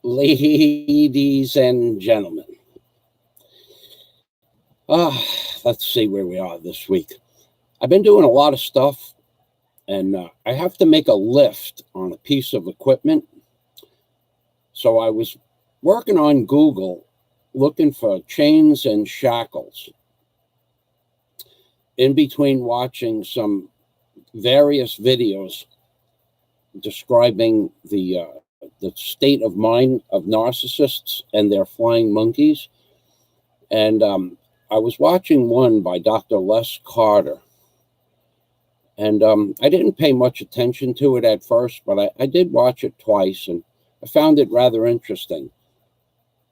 Ladies and gentlemen, uh, let's see where we are this week. I've been doing a lot of stuff, and I have to make a lift on a piece of equipment. So I was working on Google looking for chains and shackles in between watching some various videos describing the state of mind of narcissists and their flying monkeys. And I was watching one by Dr. Les Carter. And I didn't pay much attention to it at first, but I did watch it twice, and I found it rather interesting.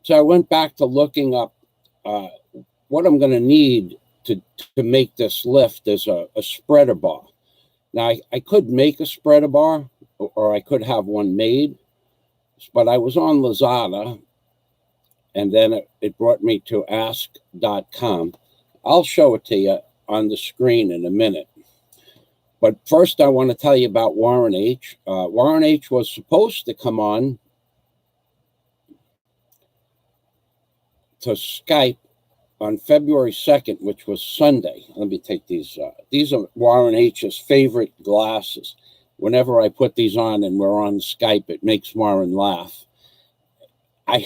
So I went back to looking up what I'm going to need to make this lift as a spreader bar. Now, I could make a spreader bar, or I could have one made, but I was on Lazada, and then it brought me to ask.com. I'll show it to you on the screen in a minute. But first, I want to tell you about Warren H. Warren H. was supposed to come on to Skype on February 2nd, which was Sunday. Let me take these. These are Warren H.'s favorite glasses. Whenever I put these on and we're on Skype, it makes Warren laugh. I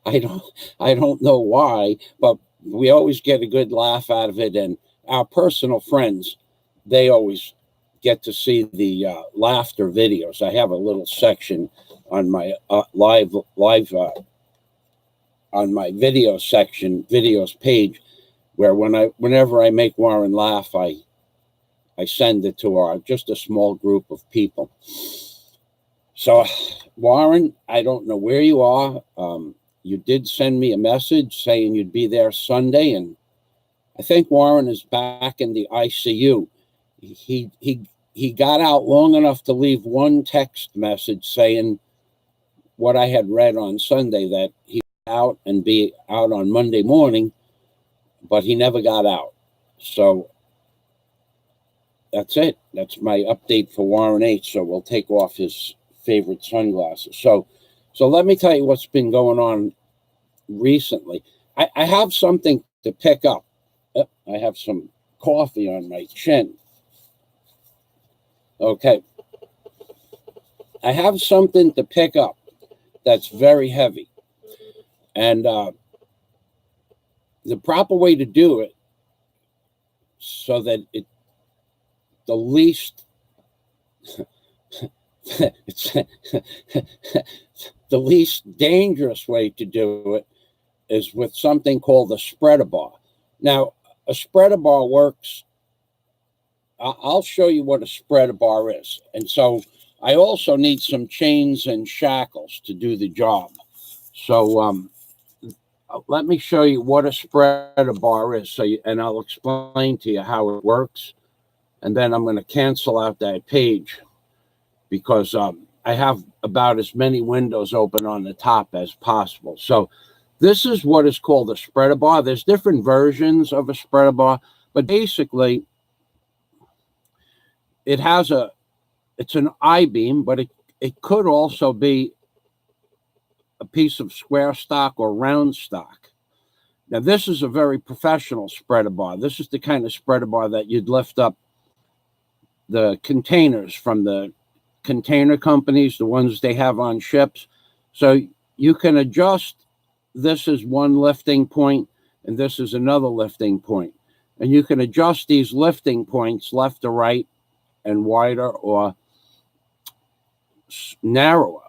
don't know why, but we always get a good laugh out of it. And our personal friends, they always get to see the laughter videos. I have a little section on my live on my video section, videos page, where whenever I make Warren laugh, I send it to just a small group of people. So, Warren, I don't know where you are. You did send me a message saying you'd be there Sunday, and I think Warren is back in the ICU. He got out long enough to leave one text message saying what I had read on Sunday, that he would out and be out on Monday morning, but he never got out. So that's it. That's my update for Warren H. So we'll take off his favorite sunglasses. So let me tell you what's been going on recently. I have something to pick up. I have some coffee on my chin. Okay. I have something to pick up that's very heavy. And the proper way to do it, so that the least the least dangerous way to do it is with something called a spreader bar. Now, a spreader bar works. I'll show you what a spreader bar is. And so I also need some chains and shackles to do the job. So let me show you what a spreader bar is, and I'll explain to you how it works. And then I'm going to cancel out that page because I have about as many windows open on the top as possible. So this is what is called a spreader bar. There's different versions of a spreader bar, but basically it's an I-beam, but it could also be a piece of square stock or round stock. Now, this is a very professional spreader bar. This is the kind of spreader bar that you'd lift up the containers from the container companies, the ones they have on ships. So you can adjust. This is one lifting point, and this is another lifting point. And you can adjust these lifting points left to right and wider or narrower.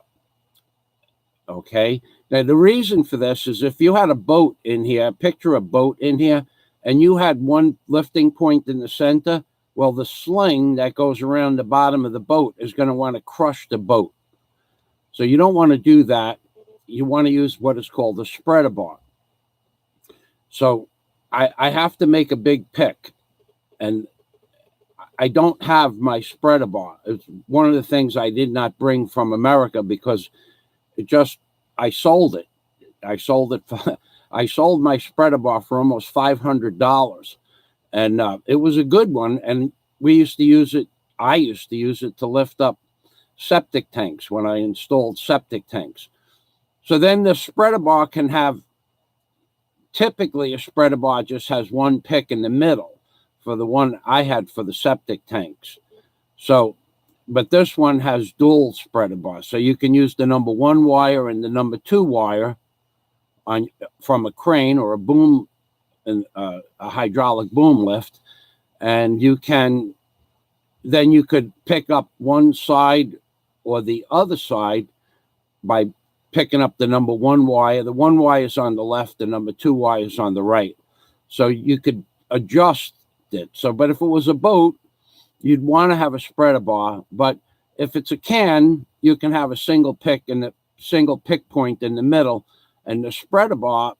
Okay. Now, the reason for this is if you had a boat in here, picture a boat in here, and you had one lifting point in the center, well, the sling that goes around the bottom of the boat is going to want to crush the boat. So you don't want to do that. You want to use what is called a spreader bar. So I have to make a big pick, and I don't have my spreader bar. It's one of the things I did not bring from America because I sold it. I sold my spreader bar for almost $500. And it was a good one. And I used to use it to lift up septic tanks when I installed septic tanks. So then the spreader bar can have, typically a spreader bar just has one pick in the middle for the one I had for the septic tanks. So, but this one has dual spreader bars. So you can use the number 1 wire and the number 2 wire on from a crane or a boom, a hydraulic boom lift. And you can, then you could pick up one side or the other side by picking up the number 1 wire. The 1 wire is on the left, the number 2 wire is on the right. So you could adjust it. So, but if it was a boat, you'd want to have a spreader bar. But if it's a can, you can have a single pick and a single pick point in the middle. And the spreader bar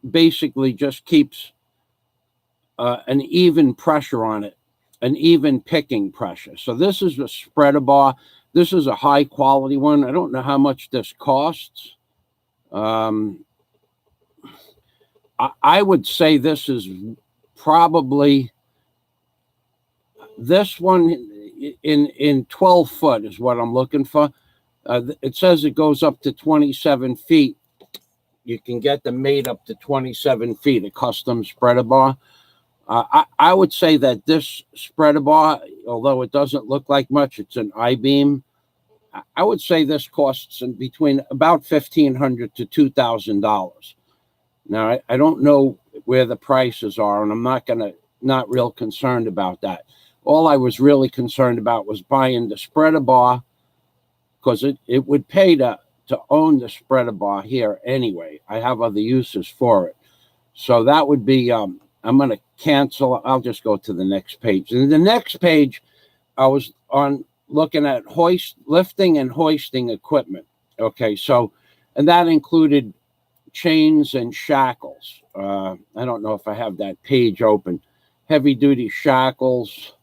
basically just keeps an even pressure on it, an even picking pressure. So this is a spreader bar. This is a high quality one. I don't know how much this costs. I would say this is probably, this one in 12 foot is what I'm looking for. It says it goes up to 27 feet. You can get them made up to 27 feet, a custom spreader bar. I would say that this spreader bar, although it doesn't look like much, it's an I-beam. I would say this costs in between about $1,500 to $2,000. Now, I don't know where the prices are, and I'm not real concerned about that. All I was really concerned about was buying the spreader bar, because it would pay to own the spreader bar here anyway. I have other uses for it. So that would be, I'm going to cancel. I'll just go to the next page. And the next page, I was on looking at lifting and hoisting equipment. Okay, so, and that included chains and shackles. I don't know if I have that page open. Heavy duty shackles.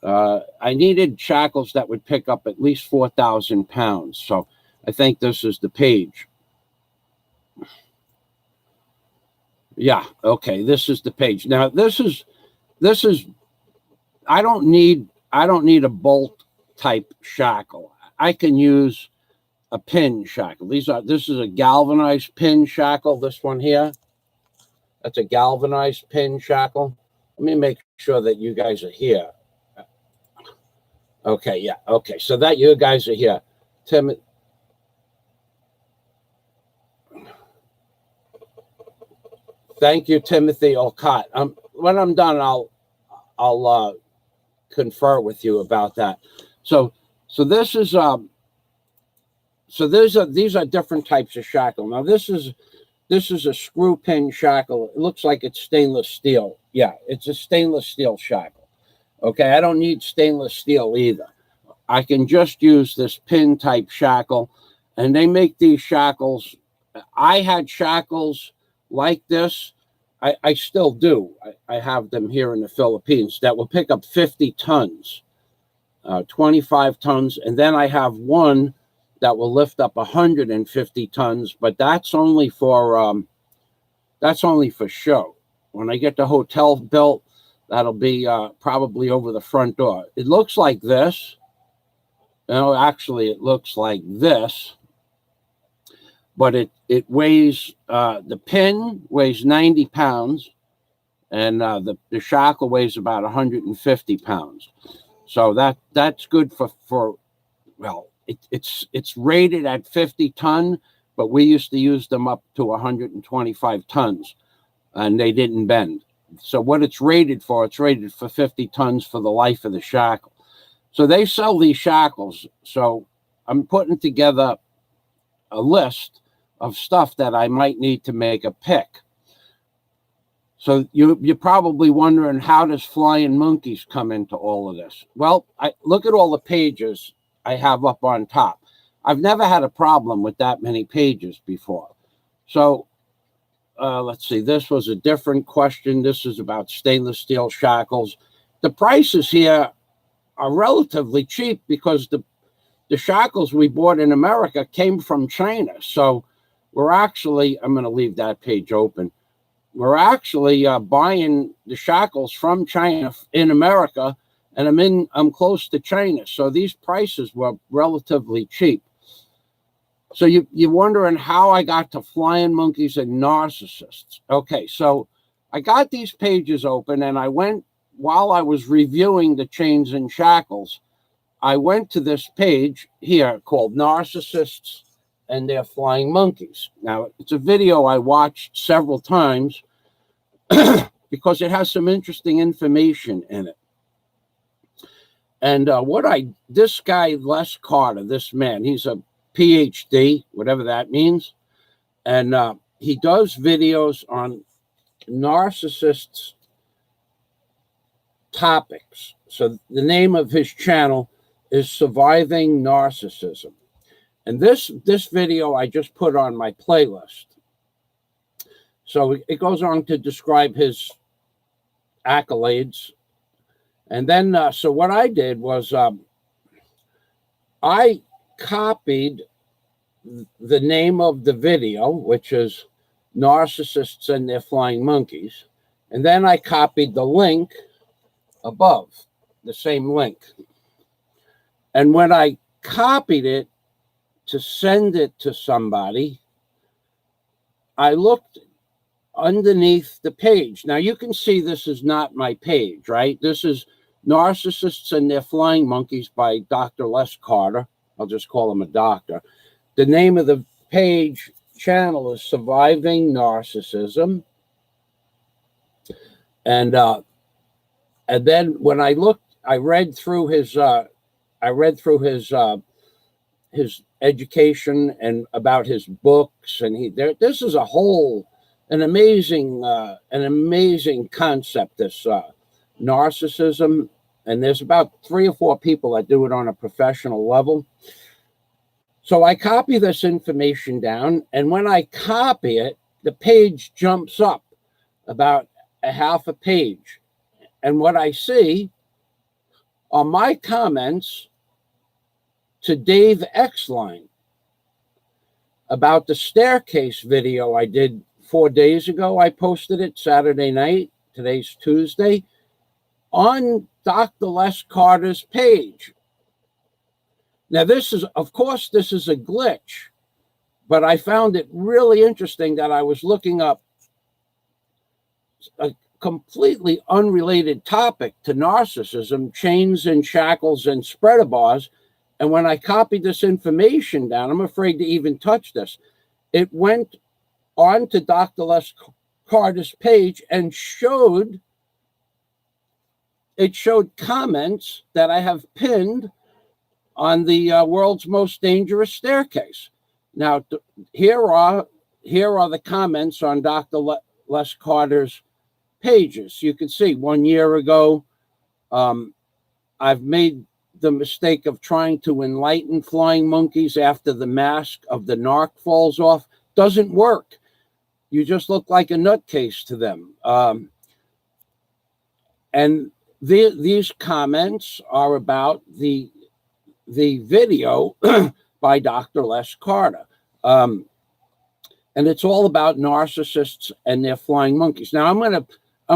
I needed shackles that would pick up at least 4,000 pounds. So I think this is the page. Yeah, okay, this is the page. Now this is I don't need a bolt type shackle. I can use a pin shackle. This is a galvanized pin shackle, this one here. That's a galvanized pin shackle. Let me make sure that you guys are here. Okay, yeah, okay. So that you guys are here. Thank you, Timothy Olcott. When I'm done, I'll confer with you about that. So this is these are different types of shackle. Now this is a screw pin shackle. It looks like it's stainless steel. Yeah, it's a stainless steel shackle. Okay, I don't need stainless steel either. I can just use this pin type shackle, and they make these shackles. I had shackles like this. I still do. I have them here in the Philippines that will pick up 50 tons, 25 tons. And then I have one that will lift up 150 tons, but that's only for show. When I get the hotel built, that'll be probably over the front door. It looks like this. No, actually, it looks like this. But it weighs, the pin weighs 90 pounds, and the shackle weighs about 150 pounds. So that's good for well, it's rated at 50 ton, but we used to use them up to 125 tons, and they didn't bend. So what it's rated for 50 tons for the life of the shackle. So they sell these shackles. So I'm putting together a list of stuff that I might need to make a pick. So you're probably wondering, how does flying monkeys come into all of this? Well, I look at all the pages I have up on top. I've never had a problem with that many pages before. So let's see, this was a different question. This is about stainless steel shackles. The prices here are relatively cheap because the shackles we bought in America came from China. So we're actually, I'm going to leave that page open. We're actually buying the shackles from China in America, and I'm close to China. So these prices were relatively cheap. So you're wondering how I got to flying monkeys and narcissists. Okay, so I got these pages open, and I went, while I was reviewing the chains and shackles, I went to this page here called Narcissists and Their Flying Monkeys. Now, it's a video I watched several times because it has some interesting information in it. And this guy, Les Carter, this man, he's a PhD, whatever that means. And he does videos on narcissists topics. So the name of his channel is Surviving Narcissism. And this video I just put on my playlist. So it goes on to describe his accolades. And then, so what I did was I copied the name of the video, which is Narcissists and Their Flying Monkeys. And then I copied the link above, the same link. And when I copied it to send it to somebody, I looked underneath the page. Now you can see this is not my page, right? This is Narcissists and Their Flying Monkeys by Dr. Les Carter. I'll just call him a doctor. The name of the page channel is Surviving Narcissism. And then when I looked, I read through his his education and about his books, and this is an amazing concept, this narcissism. And there's about 3 or 4 people that do it on a professional level. So I copy this information down, and when I copy it, the page jumps up about a half a page. And what I see are my comments to Dave Exline about the staircase video I did 4 days ago. I posted it Saturday night. Today's Tuesday. On Dr. Les Carter's page. Now, of course, this is a glitch, but I found it really interesting that I was looking up a completely unrelated topic to narcissism, chains and shackles and spreader bars. And when I copied this information down, I'm afraid to even touch this. It went on to Dr. Les Carter's page and showed comments that I have pinned on the world's most dangerous staircase. Now, here are the comments on Dr. Les Carter's pages. You can see 1 year ago, I've made the mistake of trying to enlighten flying monkeys after the mask of the narc falls off. Doesn't work. You just look like a nutcase to them. And these comments are about the video by Dr. Les Carter. And it's all about narcissists and their flying monkeys. Now I'm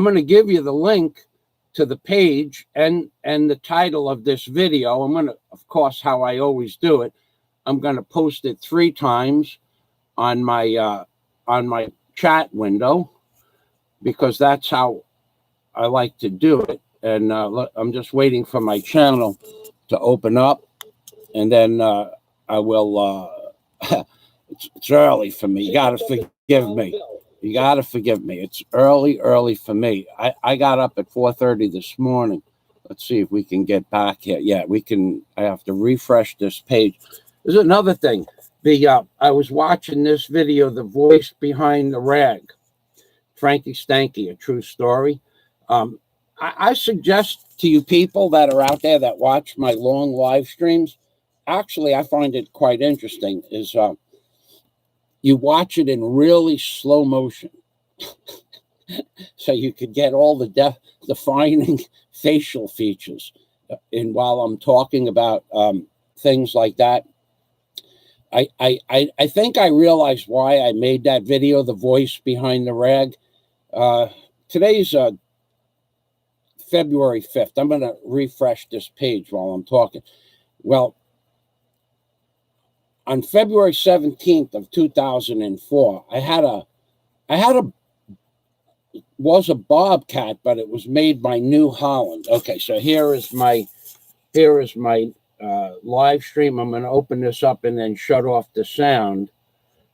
gonna give you the link to the page and the title of this video. I'm gonna, of course, how I always do it, I'm gonna post it 3 times on my chat window, because that's how I like to do it. And I'm just waiting for my channel to open up, and then I will. It's early for me. You gotta forgive me. You gotta forgive me. It's early for me. I got up at 4:30 this morning. Let's see if we can get back here. Yeah, we can. I have to refresh this page. There's another thing. I was watching this video, The Voice Behind the Rag, Frankie Stanky, a true story. I suggest to you people that are out there that watch my long live streams, actually, I find it quite interesting, is you watch it in really slow motion. So you could get all the defining facial features while I'm talking about things like that. I think I realized why I made that video, The Voice Behind the Rag. Today's February 5th. I'm going to refresh this page while I'm talking. Well, on February 17th of 2004, I had a was a Bobcat, but it was made by New Holland. Okay, so here is my live stream. I'm going to open this up and then shut off the sound.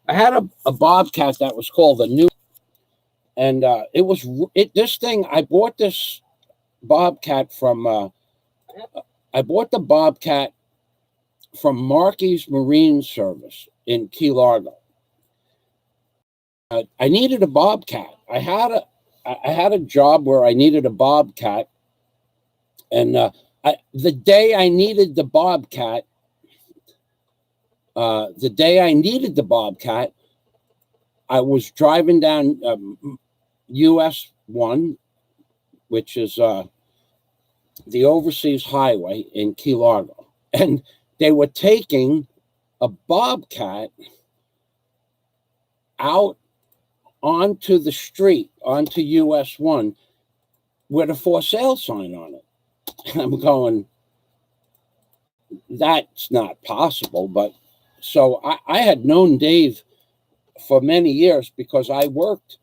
I had a Bobcat that was called the New, and this thing. I bought this Bobcat from Marky's Marine Service in Key Largo. I needed a Bobcat. I had a job where I needed a Bobcat, and the day I needed the Bobcat, I was driving down US 1, which is the overseas highway in Key Largo, and they were taking a Bobcat out onto the street, onto US 1, with a for sale sign on it. And I'm going, that's not possible. But so I had known Dave for many years because I worked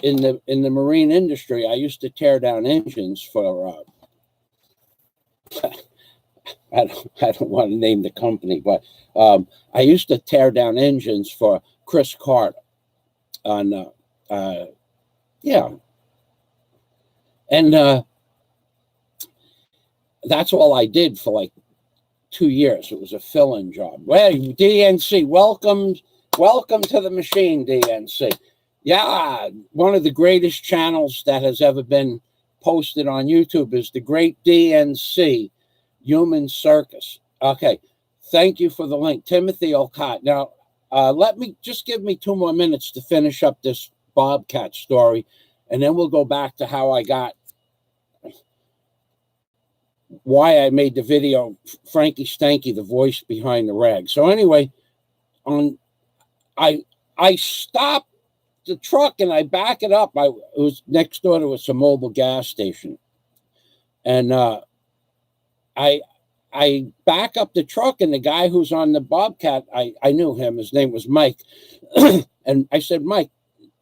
in the marine industry. I used to tear down engines for I don't want to name the company, but I used to tear down engines for Chris Carter on and that's all I did for like 2 years. It was a fill-in job. Well, DNC, welcome to the machine, DNC. Yeah, one of the greatest channels that has ever been posted on YouTube is the great DNC, Human Circus. Okay, thank you for the link, Timothy Olcott. Now, give me 2 more minutes to finish up this Bobcat story, and then we'll go back to how I got, why I made the video, Frankie Stanky, the voice behind the rag. So anyway, I stop the truck and I back it up. It was next door to a mobile gas station, and I back up the truck, and the guy who's on the Bobcat, I knew him. His name was Mike, and I said, Mike,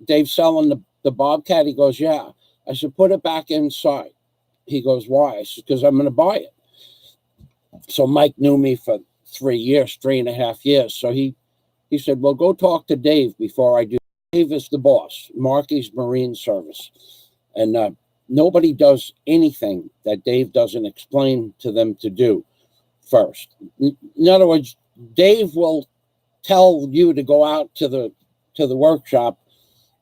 Dave's selling the Bobcat. He goes, yeah. I said, put it back inside. He goes, why? I said, because I'm going to buy it. So Mike knew me for 3.5 years. So he said, well, go talk to Dave before I do. Dave is the boss, Marky's Marine Service. And nobody does anything that Dave doesn't explain to them to do first. In other words, Dave will tell you to go out to the workshop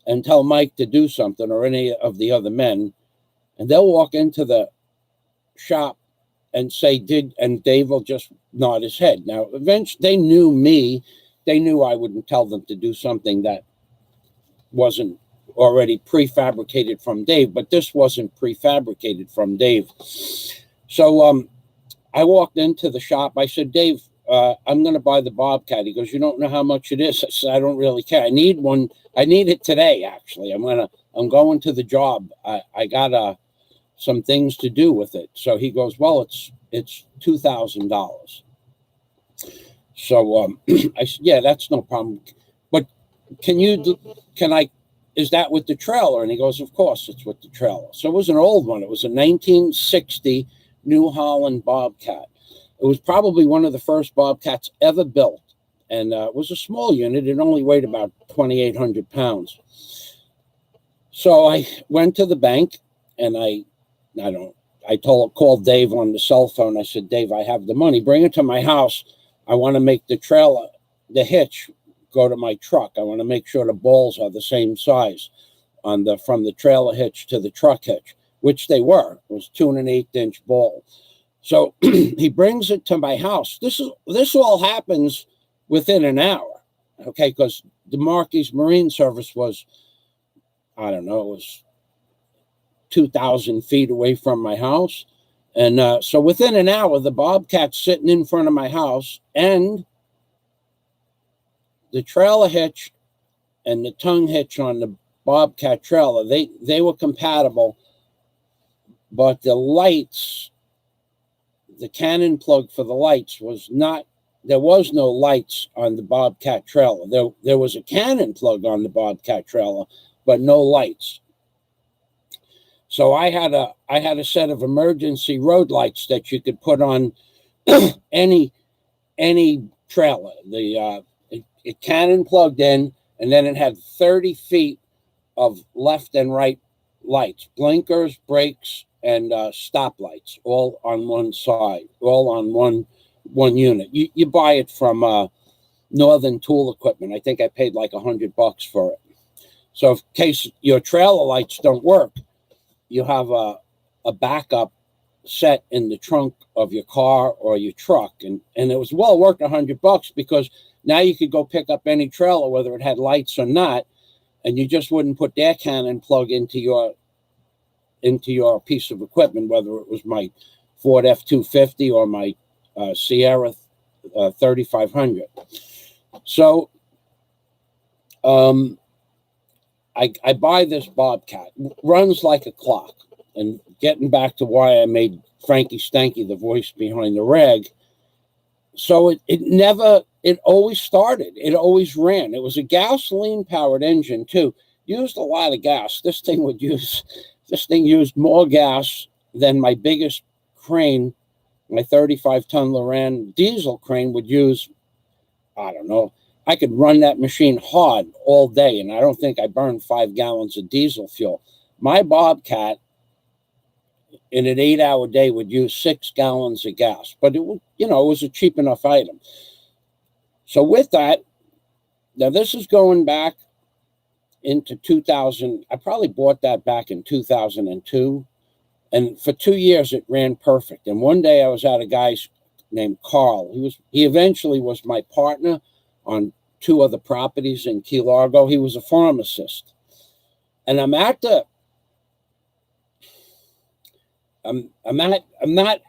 and tell Mike to do something, or any of the other men, and they'll walk into the shop and say, and Dave will just nod his head. Now, eventually, they knew me. They knew I wouldn't tell them to do something that wasn't already prefabricated from Dave, but this wasn't prefabricated from Dave. So I walked into the shop. I said, Dave, I'm going to buy the Bobcat. He goes, you don't know how much it is? I said, I don't really care. I need one. I need it today, actually. I'm going to the job. I got some things to do with it. So he goes, well, it's $2,000. So I said, yeah, that's no problem. But is that with the trailer? And he goes, of course it's with the trailer. So it was an old one. It was a 1960 New Holland Bobcat. It was probably one of the first Bobcats ever built. And it was a small unit. It only weighed about 2,800 pounds. So I went to the bank, and I called Dave on the cell phone. I said, Dave, I have the money. Bring it to my house. I want to make the trailer, the hitch, go to my truck. I want to make sure the balls are the same size from the trailer hitch to the truck hitch, which they were. It was 2 1/8-inch ball. So he brings it to my house. This all happens within an hour, okay? Because the Marky's Marine Service was, I don't know, it was 2,000 feet away from my house. And so within an hour, the Bobcat's sitting in front of my house, and the trailer hitch and the tongue hitch on the Bobcat trailer, they were compatible, but the lights, the Cannon plug for the lights was not there was no lights on the Bobcat trailer. There was a cannon plug on the Bobcat trailer, but no lights. So I had a set of emergency road lights that you could put on any trailer. It cannon plugged in, and then it had 30 feet of left and right lights, blinkers, brakes, and stoplights, all on one side, all on one unit. You buy it from Northern Tool Equipment. I think I paid like $100 for it. So in case your trailer lights don't work, you have a backup set in the trunk of your car or your truck, and it was well worth $100 because now you could go pick up any trailer, whether it had lights or not, and you just wouldn't put their cannon plug into your piece of equipment, whether it was my Ford F-250 or my Sierra 3500. So I buy this Bobcat, runs like a clock. And getting back to why I made Frankie Stanky the voice behind the rag. So it always started. It always ran. It was a gasoline-powered engine, too. Used a lot of gas. This thing used more gas than my biggest crane, my 35-ton Loran diesel crane would use. I don't know. I could run that machine hard all day, and I don't think I burned 5 gallons of diesel fuel. My Bobcat, in an 8-hour day, would use 6 gallons of gas, but it was a cheap enough item. So with that, now this is going back into 2000. I probably bought that back in 2002, and for 2 years it ran perfect. And one day I was at a guy's named Carl. He eventually was my partner on 2 other properties in Key Largo. He was a pharmacist, and I'm not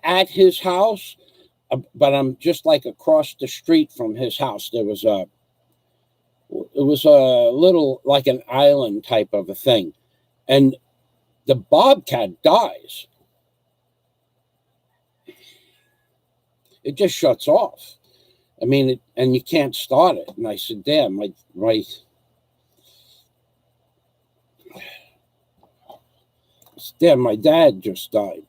at his house, but I'm just like across the street from his house. It was a little like an island type of a thing, and the Bobcat dies. It just shuts off. I mean, and you can't start it. And I said, damn, my dad just died.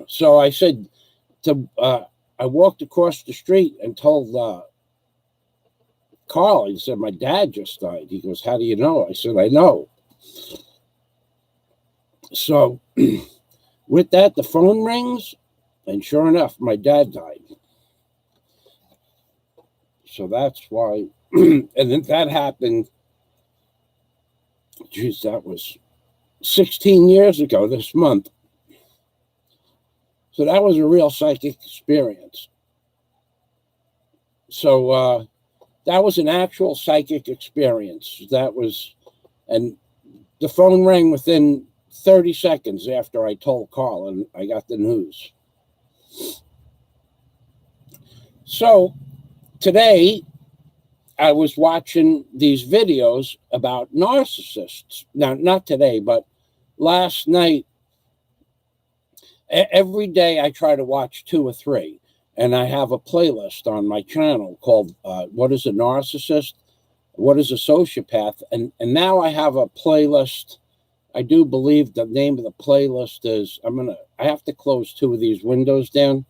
So I said I walked across the street and told Carl, he said, my dad just died. He goes, how do you know? I said, I know. So with that, the phone rings, and sure enough, my dad died. So that's why, and then that happened, geez, that was 16 years ago this month. So that was a real psychic experience. So that was an actual psychic experience. And the phone rang within 30 seconds after I told Carl, and I got the news. So today, I was watching these videos about narcissists. Now, not today, but last night. Every day I try to watch 2 or 3, and I have a playlist on my channel called What is a Narcissist? What is a Sociopath? And now I have a playlist. I do believe the name of the playlist is, I have to close 2 of these windows down.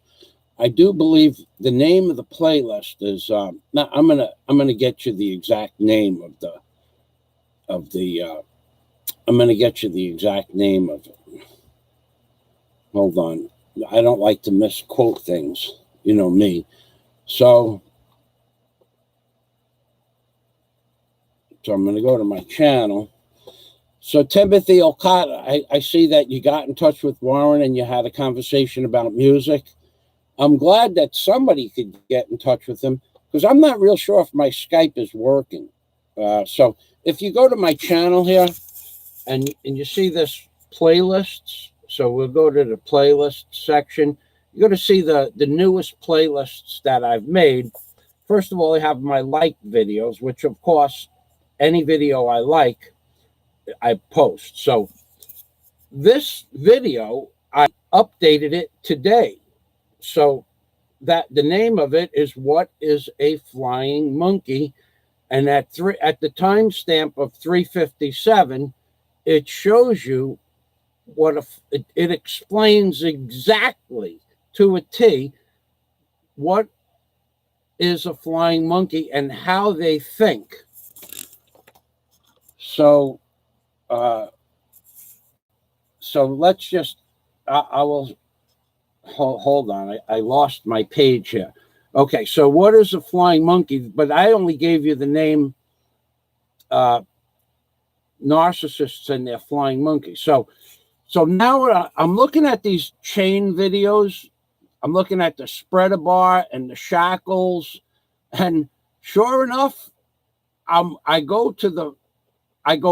I do believe the name of the playlist is, now I'm gonna get you the exact name I'm gonna get you the exact name of it. Hold on. I don't like to misquote things. You know me. So I'm going to go to my channel. So Timothy Okada, I see that you got in touch with Warren and you had a conversation about music. I'm glad that somebody could get in touch with him because I'm not real sure if my Skype is working. So if you go to my channel here and you see this playlists So we'll go to the playlist section. You're going to see the newest playlists that I've made. First of all, I have my liked videos, which of course, any video I like, I post. So this video, I updated it today. So that the name of it is What is a Flying Monkey? And at the timestamp of 3:57, it shows you it explains exactly to a T what is a flying monkey and how they think. So let's just, I will, hold on. I lost my page here. Okay, so what is a flying monkey? But I only gave you the name Narcissists and their flying monkeys. So now I'm looking at these chain videos. I'm looking at the spreader bar and the shackles, and sure enough, I go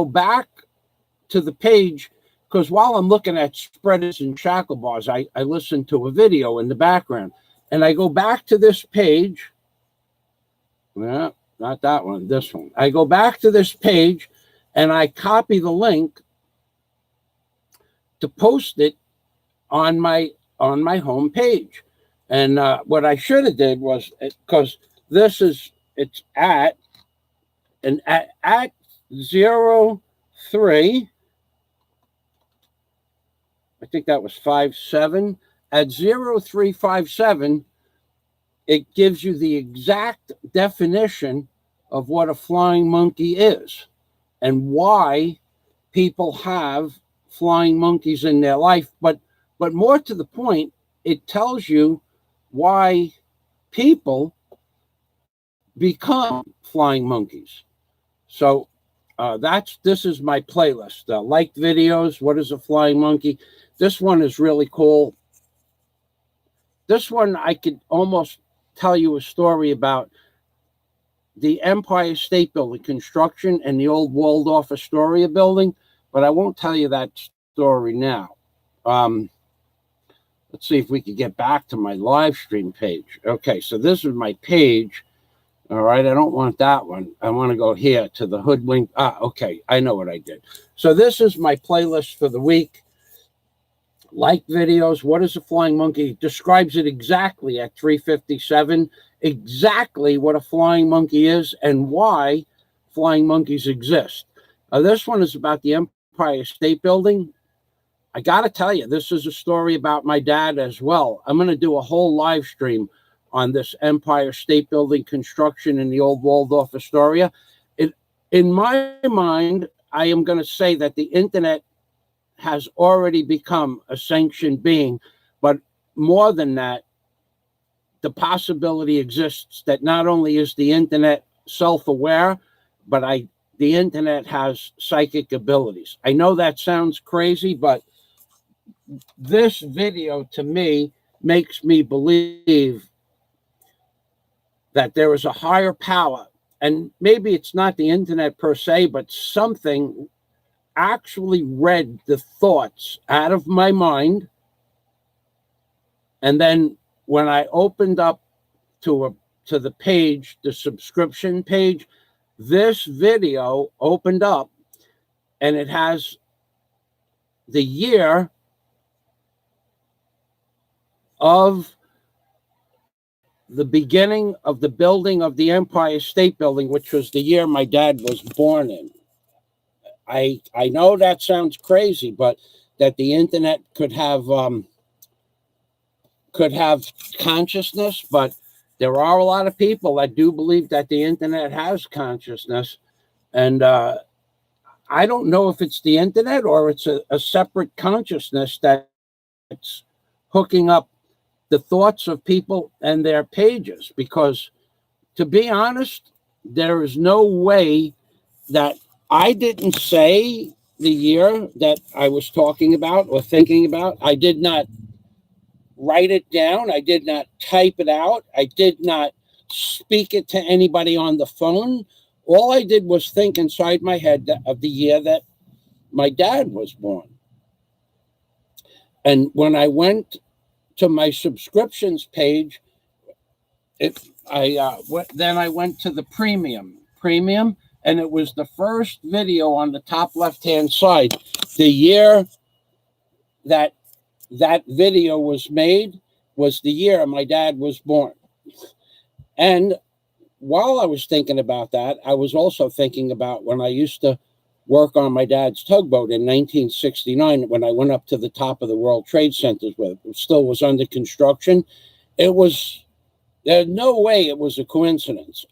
back to the page, because while I'm looking at spreaders and shackle bars, I listen to a video in the background, and I go back to this page. Well, not that one, this one. I go back to this page, and I copy the link to post it on my home page. And what I should have did was, because it's at 03, I think that was 57. At 0357, it gives you the exact definition of what a flying monkey is and why people have flying monkeys in their life. But more to the point, it tells you why people become flying monkeys. So this is my playlist. Liked videos, What is a Flying Monkey? This one is really cool. This one, I could almost tell you a story about the Empire State Building construction and the old Waldorf Astoria building, but I won't tell you that story now. Let's see if we could get back to my live stream page. Okay, so this is my page. All right, I don't want that one. I want to go here to the hoodwink. Okay, I know what I did. So this is my playlist for the week. Like videos, What is a Flying Monkey? Describes it exactly at 3:57, exactly what a flying monkey is and why flying monkeys exist. This one is about the Empire State Building. I got to tell you, this is a story about my dad as well. I'm going to do a whole live stream on this Empire State Building construction in the old Waldorf Astoria. In my mind, I am going to say that the internet has already become a sanctioned being, but more than that, the possibility exists that not only is the internet self-aware, but the internet has psychic abilities. I know that sounds crazy, but this video to me makes me believe that there is a higher power, and maybe it's not the internet per se, but something actually read the thoughts out of my mind. And then when I opened up to the page, the subscription page, this video opened up, and it has the year of the beginning of the building of the Empire State Building, which was the year my dad was born in. I know that sounds crazy, but that the internet could have consciousness, but there are a lot of people that do believe that the internet has consciousness. And I don't know if it's the internet or it's a separate consciousness that's hooking up the thoughts of people and their pages, because to be honest, there is no way that I didn't say the year that I was talking about or thinking about. I did not write it down. I did not type it out. I did not speak it to anybody on the phone. All I did was think inside my head of the year that my dad was born. And when I went to my subscriptions page, then I went to the premium, and it was the first video on the top left-hand side. The year that video was made was the year my dad was born. And while I was thinking about that, I was also thinking about when I used to work on my dad's tugboat in 1969, when I went up to the top of the World Trade Centers where it still was under construction. There's no way it was a coincidence.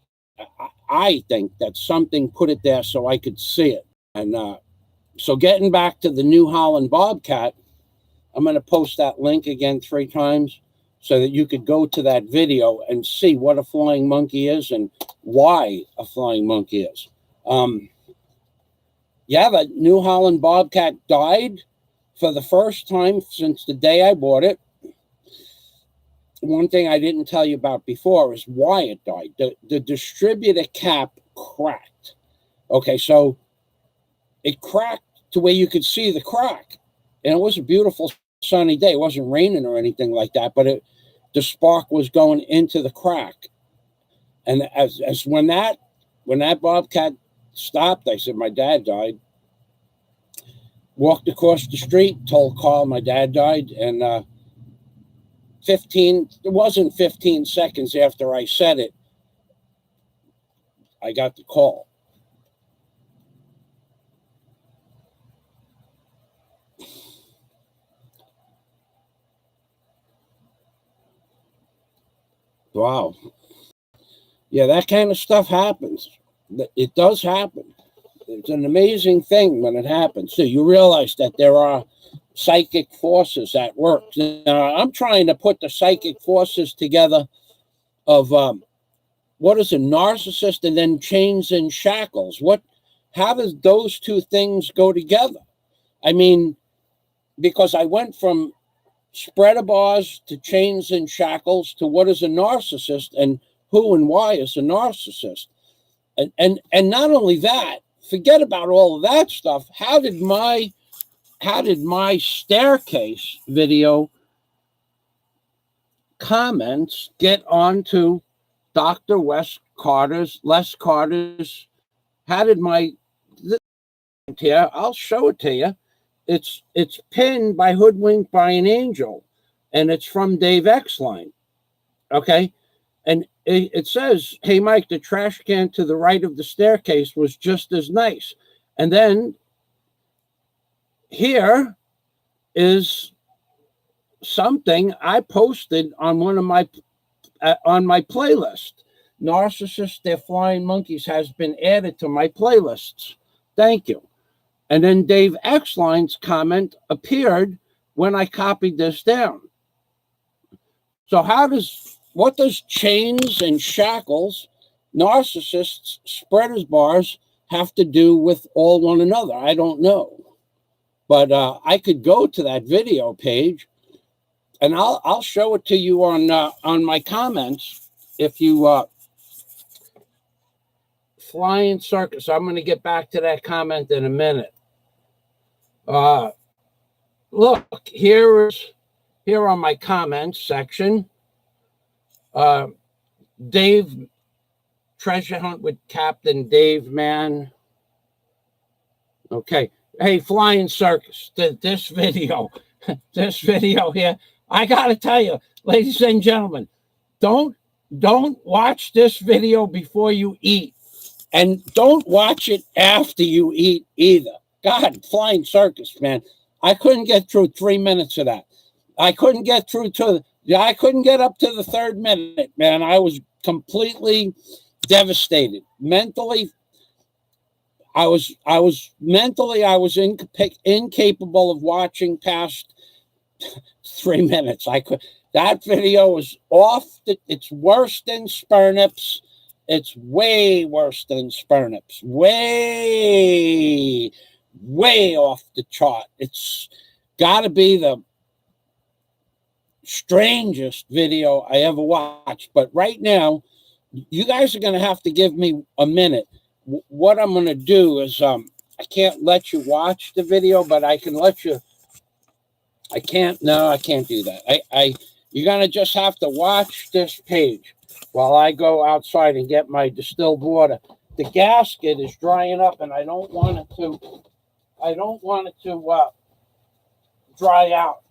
I think that something put it there so I could see it. And so getting back to the New Holland Bobcat, I'm going to post that link again 3 times so that you could go to that video and see what a flying monkey is and why a flying monkey is. Yeah, the New Holland Bobcat died for the first time since the day I bought it. One thing I didn't tell you about before is why it died. The distributor cap cracked. Okay, so it cracked to where you could see the crack. And it was a beautiful sunny day. It wasn't raining or anything like that, but the spark was going into the crack. And as when that Bobcat stopped, I said, my dad died. Walked across the street, told Carl my dad died, and it wasn't 15 seconds after I said it, I got the call. Wow. Yeah, that kind of stuff happens. It does happen. It's an amazing thing when it happens. So you realize that there are psychic forces at work. Now, I'm trying to put the psychic forces together of what is a narcissist and then chains and shackles. How does those two things go together? I mean, because I went from spreader bars to chains and shackles to what is a narcissist and who and why is a narcissist. And not only that, forget about all of that stuff. How did my staircase video comments get onto Dr. Les Carter's? How did my here? I'll show it to you. It's pinned by Hoodwinked by an Angel, and it's from Dave Exline. Okay, and it says, "Hey Mike, the trash can to the right of the staircase was just as nice." And then here is something I posted on one of my on my playlist. Narcissists, Their Flying Monkeys has been added to my playlists. Thank you. And then Dave Exline's comment appeared when I copied this down. So what does chains and shackles, narcissists, spreaders bars have to do with all one another? I don't know. But I could go to that video page, and I'll show it to you on my comments. If you Flying Circus, I'm going to get back to that comment in a minute. Look, here on my comments section, Dave, treasure hunt with Captain Dave, man. Okay. Hey, Flying Circus, this video here, I got to tell you, ladies and gentlemen, don't watch this video before you eat, and don't watch it after you eat either. God, Flying Circus, man. I couldn't get through 3 minutes of that. I couldn't get up to the 3rd minute, man. I was completely devastated. Mentally, I was incapable of watching past 3 minutes. That video was off. It's worse than Spernips. It's way worse than Spernips. Way off the chart. It's got to be the strangest video I ever watched. But right now, you guys are going to have to give me a minute. What I'm going to do is I can't let you watch the video, but I can let you I can't, no, I can't do that. You're going to just have to watch this page while I go outside and get my distilled water. The gasket is drying up, and I don't want it to dry out.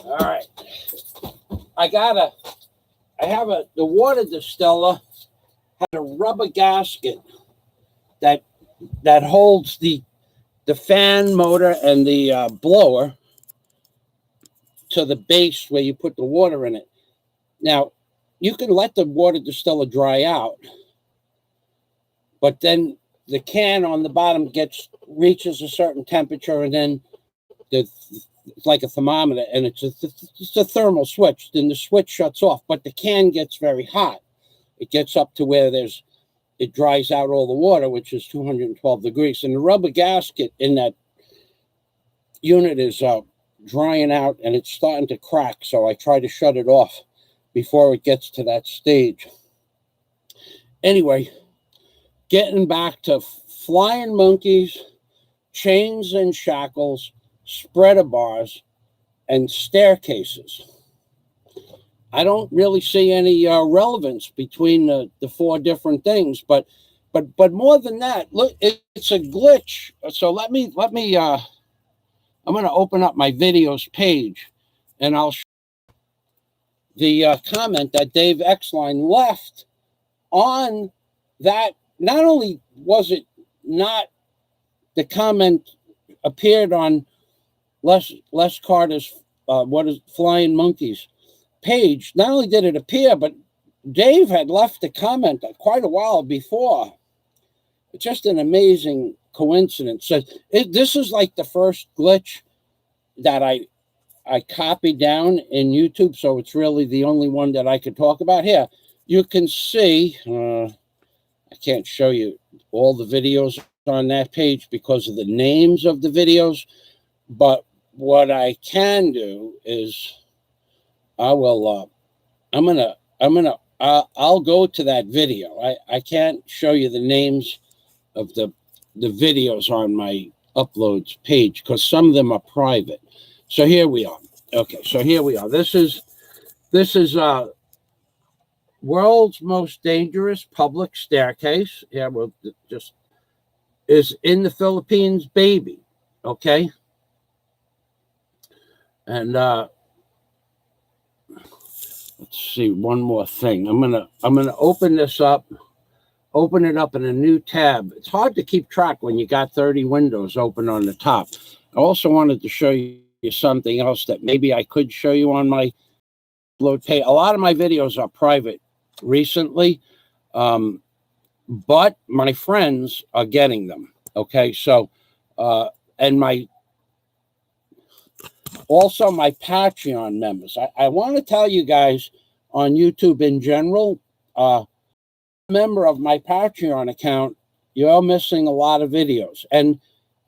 All right. The water distiller had a rubber gasket that holds the fan motor and the blower to the base where you put the water in it. Now, you can let the water distiller dry out, but then the can on the bottom reaches a certain temperature, and then it's like a thermometer, and it's a thermal switch. Then the switch shuts off, but the can gets very hot. It gets up to where it dries out all the water, which is 212 degrees. And the rubber gasket in that unit is drying out, and it's starting to crack. So I try to shut it off before it gets to that stage. Anyway, getting back to flying monkeys, chains and shackles, spreader bars, and staircases. I don't really see any relevance between the four different things, but more than that, look, it's a glitch. So let me I'm going to open up my videos page, and I'll show the comment that Dave Exline left on that. Not only was it not, the comment appeared on Les Carter's Flying Monkeys page. Not only did it appear, but Dave had left a comment quite a while before. It's just an amazing coincidence. So this is like the first glitch that I copied down in YouTube, so it's really the only one that I could talk about. Here, you can see, I can't show you all the videos on that page because of the names of the videos, but what I can do is I'll go to that video. I can't show you the names of the videos on my uploads page because some of them are private. So here we are. Okay, so here we are. This is world's most dangerous public staircase. Yeah, well, just is in the Philippines, baby. Okay. And let's see, one more thing. I'm gonna open this up, open it up in a new tab. It's hard to keep track when you got 30 windows open on the top. I also wanted to show you something else that maybe I could show you on my upload page. A lot of my videos are private recently, but my friends are getting them. Okay, so and also my Patreon members. I want to tell you guys on YouTube in general, member of my Patreon account, you're missing a lot of videos. And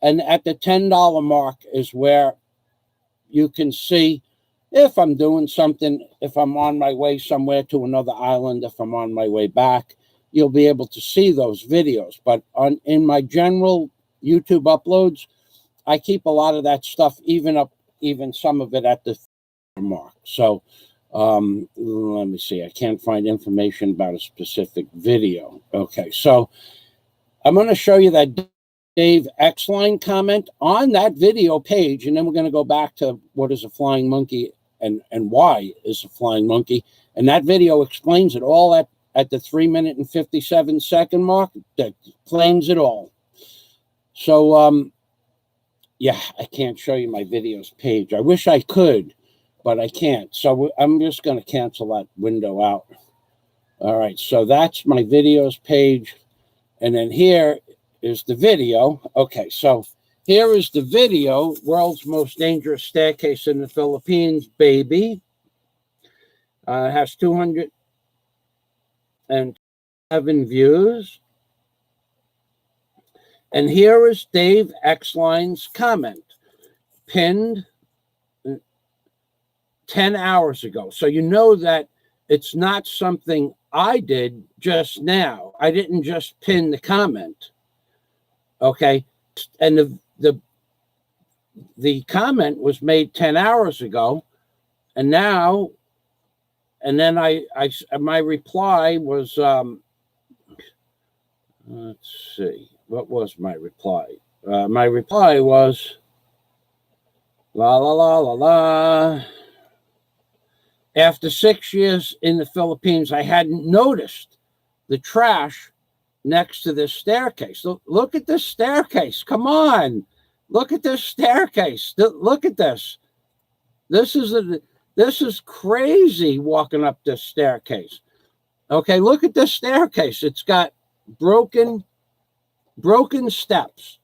at the $10 mark is where you can see if I'm doing something, if I'm on my way somewhere to another island, if I'm on my way back, you'll be able to see those videos. But in my general YouTube uploads, I keep a lot of that stuff, even some of it at the mark. So let me see. I can't find information about a specific video. Okay, so I'm going to show you that Dave Exline comment on that video page, and then we're going to go back to what is a flying monkey and why is a flying monkey. And that video explains it all at the 3 minute and 57-second mark. That explains it all. So yeah, I can't show you my videos page. I wish I could, but I can't. So I'm just going to cancel that window out. All right, so that's my videos page. And then here is the video. Okay, so here is the video, World's Most Dangerous Staircase in the Philippines, baby. Has 207 views. And here is Dave Exline's comment, pinned 10 hours ago. So you know that it's not something I did just now. I didn't just pin the comment. Okay. And the comment was made 10 hours ago. And now, and then my reply was, let's see, what was my reply? My reply was, la, la, la, la, la. After 6 years in the Philippines, I hadn't noticed the trash next to this staircase. Look at this staircase. Come on. Look at this staircase. Look at this. This is crazy walking up this staircase. Okay, look at this staircase. It's got broken steps.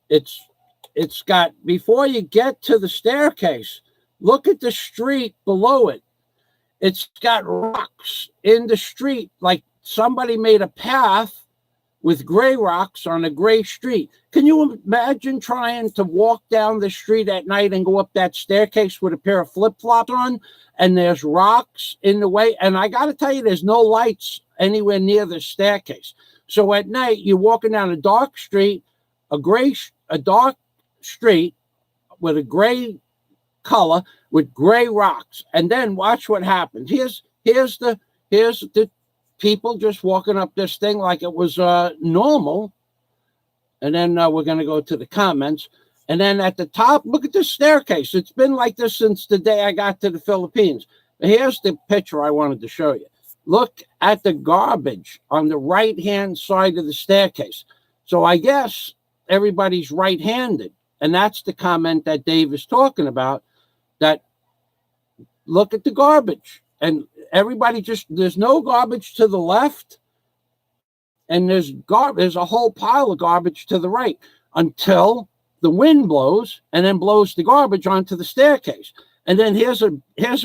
It's got, before you get to the staircase, look at the street below it. It's got rocks in the street, like somebody made a path with gray rocks on a gray street. Can you imagine trying to walk down the street at night and go up that staircase with a pair of flip-flops on, and there's rocks in the way? And I got to tell you, there's no lights anywhere near the staircase. So at night, you're walking down a dark street, a dark street with a gray color with gray rocks, and then watch what happens. Here's the people just walking up this thing like it was normal, and then we're going to go to the comments, and then at the top, look at this staircase. It's been like this since the day I got to the Philippines. Here's the picture I wanted to show you. Look at the garbage on the right-hand side of the staircase. So I guess everybody's right-handed, and that's the comment that Dave is talking about, that look at the garbage. And everybody there's no garbage to the left, and there's a whole pile of garbage to the right until the wind blows and then blows the garbage onto the staircase. And then here's a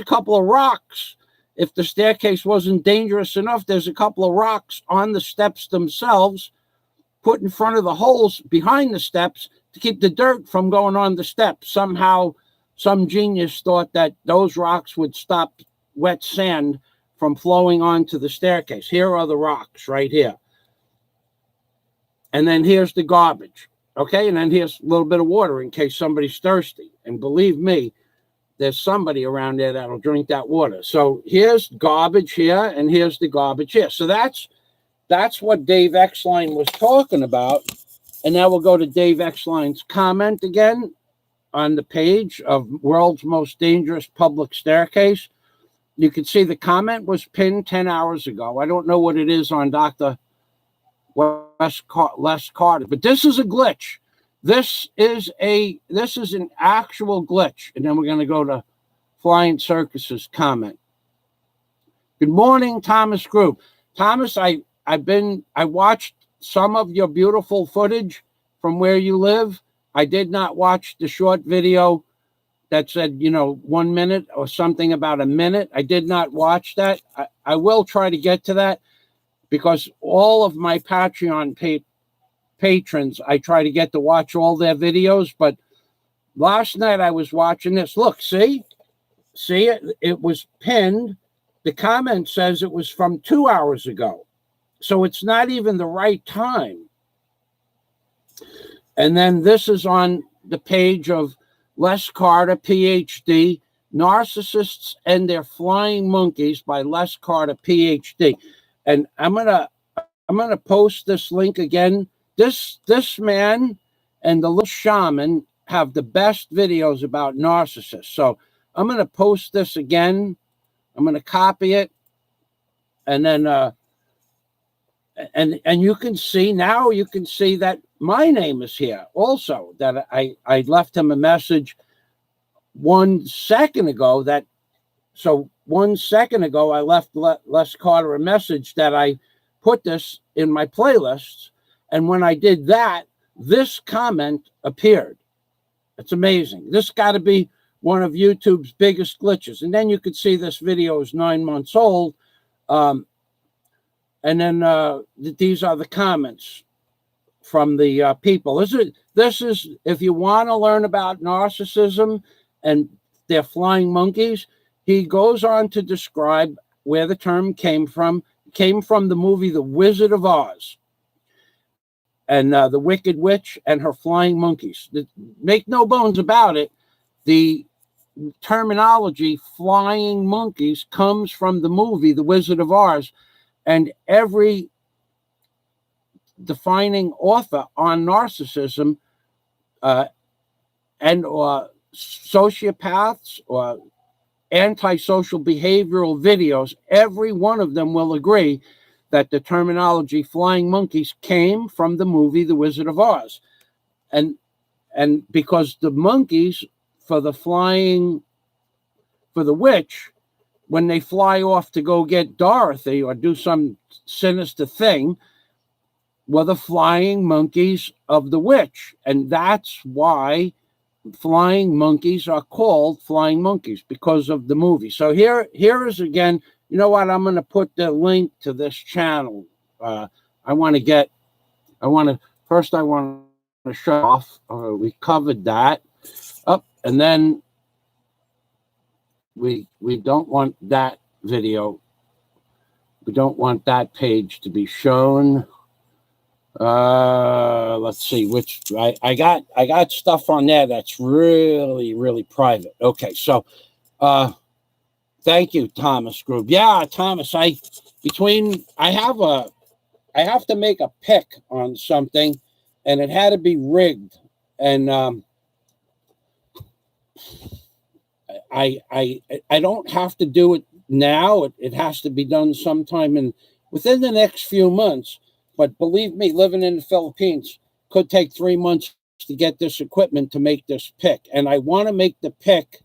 couple of rocks. If the staircase wasn't dangerous enough, there's a couple of rocks on the steps themselves put in front of the holes behind the steps to keep the dirt from going on the steps. Somehow, some genius thought that those rocks would stop wet sand from flowing onto the staircase. Here are the rocks right here. And then here's the garbage. Okay, and then here's a little bit of water in case somebody's thirsty. And believe me, there's somebody around there that'll drink that water. So here's garbage here, and here's the garbage here. So that's what Dave Exline was talking about. And now we'll go to Dave Exline's comment again on the page of World's Most Dangerous Public Staircase. You can see the comment was pinned 10 hours ago. I don't know what it is on Dr. Les Carter, but this is a glitch. This is an actual glitch. And then we're going to go to Flying Circus's comment. Good morning, Thomas Group. Thomas, I watched some of your beautiful footage from where you live. I did not watch the short video that said, 1 minute or something about a minute. I did not watch that. I will try to get to that, because all of my Patreon patrons, I try to get to watch all their videos. But last night I was watching this. Look, see it was pinned. The comment says it was from 2 hours ago. So it's not even the right time. And then this is on the page of Les Carter, PhD, Narcissists and Their Flying Monkeys by Les Carter, PhD. And I'm gonna post this link again. This man and the little shaman have the best videos about narcissists. So I'm gonna post this again. I'm gonna copy it, and then and you can see now. You can see that my name is here also. That I left him a message 1 second ago. So 1 second ago, I left Les Carter a message that I put this in my playlists. And when I did that, this comment appeared. It's amazing. This got to be one of YouTube's biggest glitches. And then you could see this video is 9 months old. And then these are the comments from the people. This is, if you want to learn about narcissism and their flying monkeys, he goes on to describe where the term came from. It came from the movie The Wizard of Oz, and the Wicked Witch and her flying monkeys. Make no bones about it, the terminology flying monkeys comes from the movie The Wizard of Oz, and every defining author on narcissism and sociopaths or antisocial behavioral videos, every one of them will agree that the terminology flying monkeys came from the movie The Wizard of Oz. And because the monkeys for the witch, when they fly off to go get Dorothy or do some sinister thing, were the flying monkeys of the witch. And that's why flying monkeys are called flying monkeys, because of the movie. So here is again, you know what, I'm going to put the link to this channel. I want to show off. We covered that up, and then we don't want that video. We don't want that page to be shown. Let's see which I got stuff on there that's really private. Okay, so thank you, Thomas Group. Yeah, Thomas, I have to make a pick on something, and it had to be rigged, and I don't have to do it now. It has to be done sometime within the next few months. But believe me, living in the Philippines could take 3 months to get this equipment to make this pick. And I want to make the pick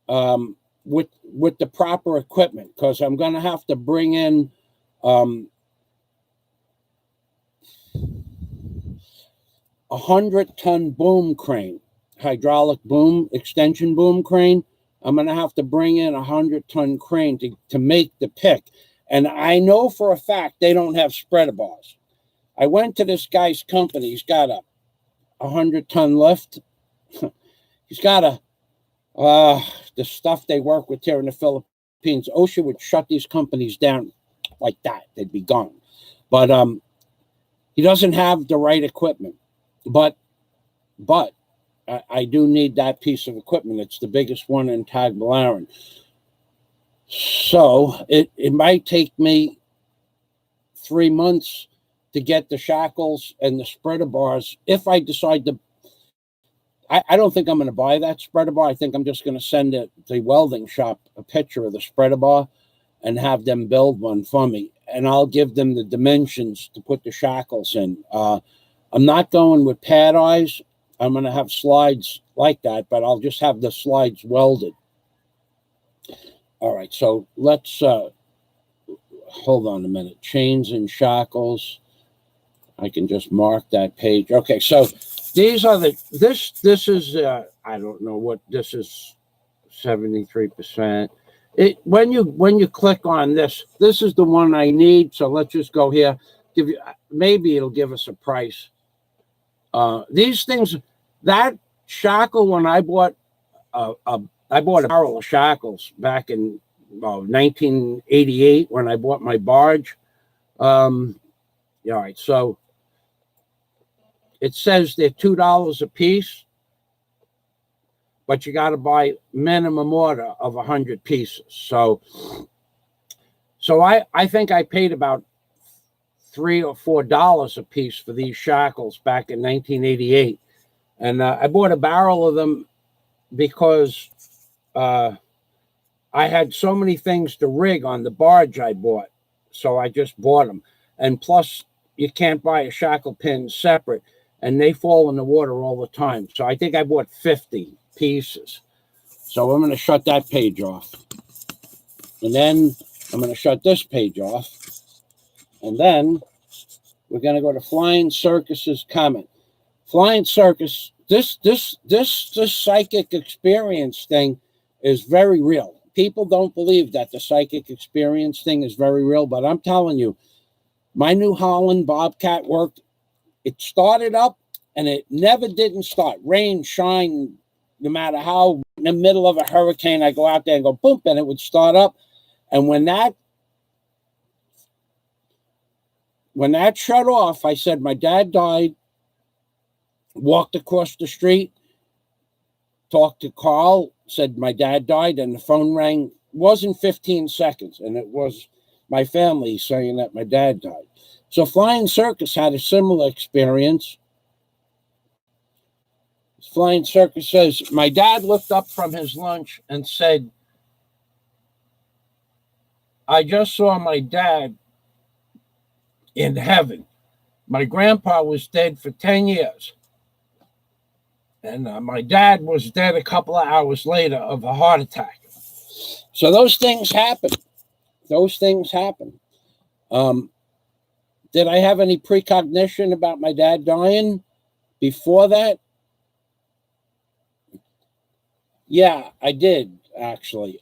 with the proper equipment, because I'm going to have to bring in a 100-ton boom crane, hydraulic boom, extension boom crane. I'm going to have to bring in a 100-ton crane to make the pick. And I know for a fact they don't have spreader bars. I went to this guy's company. He's got a 100-ton lift. He's got the stuff they work with here in the Philippines. OSHA would shut these companies down like that. They'd be gone. But he doesn't have the right equipment. But I do need that piece of equipment. It's the biggest one in Tagbilaran. So it might take me 3 months to get the shackles and the spreader bars. If I decide to, I don't think I'm going to buy that spreader bar. I think I'm just going to send the welding shop a picture of the spreader bar and have them build one for me. And I'll give them the dimensions to put the shackles in. I'm not going with pad eyes. I'm going to have slides like that, but I'll just have the slides welded. All right, so let's hold on a minute. Chains and shackles. I can just mark that page. Okay, so these are this is I don't know what this is. 73%. When you click on this is the one I need. So let's just go here. Maybe it'll give us a price. These things, that shackle, when I bought a barrel of shackles back in 1988 when I bought my barge. All right, so it says they're $2 a piece, but you got to buy minimum order of 100 pieces. So I think I paid about $3 or $4 a piece for these shackles back in 1988, and I bought a barrel of them because I had so many things to rig on the barge I bought, so I just bought them. And plus, you can't buy a shackle pin separate, and they fall in the water all the time. So I think I bought 50 pieces. So I'm going to shut that page off. And then I'm going to shut this page off. And then we're going to go to Flying Circus's comment. Flying Circus this psychic experience thing is very real. People don't believe that the psychic experience thing is very real, but I'm telling you, my New Holland Bobcat worked. It started up and it never didn't start. Rain, shine, no matter how, in the middle of a hurricane, I go out there and go boom, and it would start up. And when that shut off, I said, my dad died, walked across the street, talked to Carl, said my dad died, and the phone rang. It wasn't 15 seconds, and it was my family saying that my dad died. So Flying Circus had a similar experience. Flying Circus says, my dad looked up from his lunch and said, I just saw my dad in heaven. My grandpa was dead for 10 years. And my dad was dead a couple of hours later of a heart attack. So those things happen. Those things happen. Did I have any precognition about my dad dying before that? Yeah, I did, actually.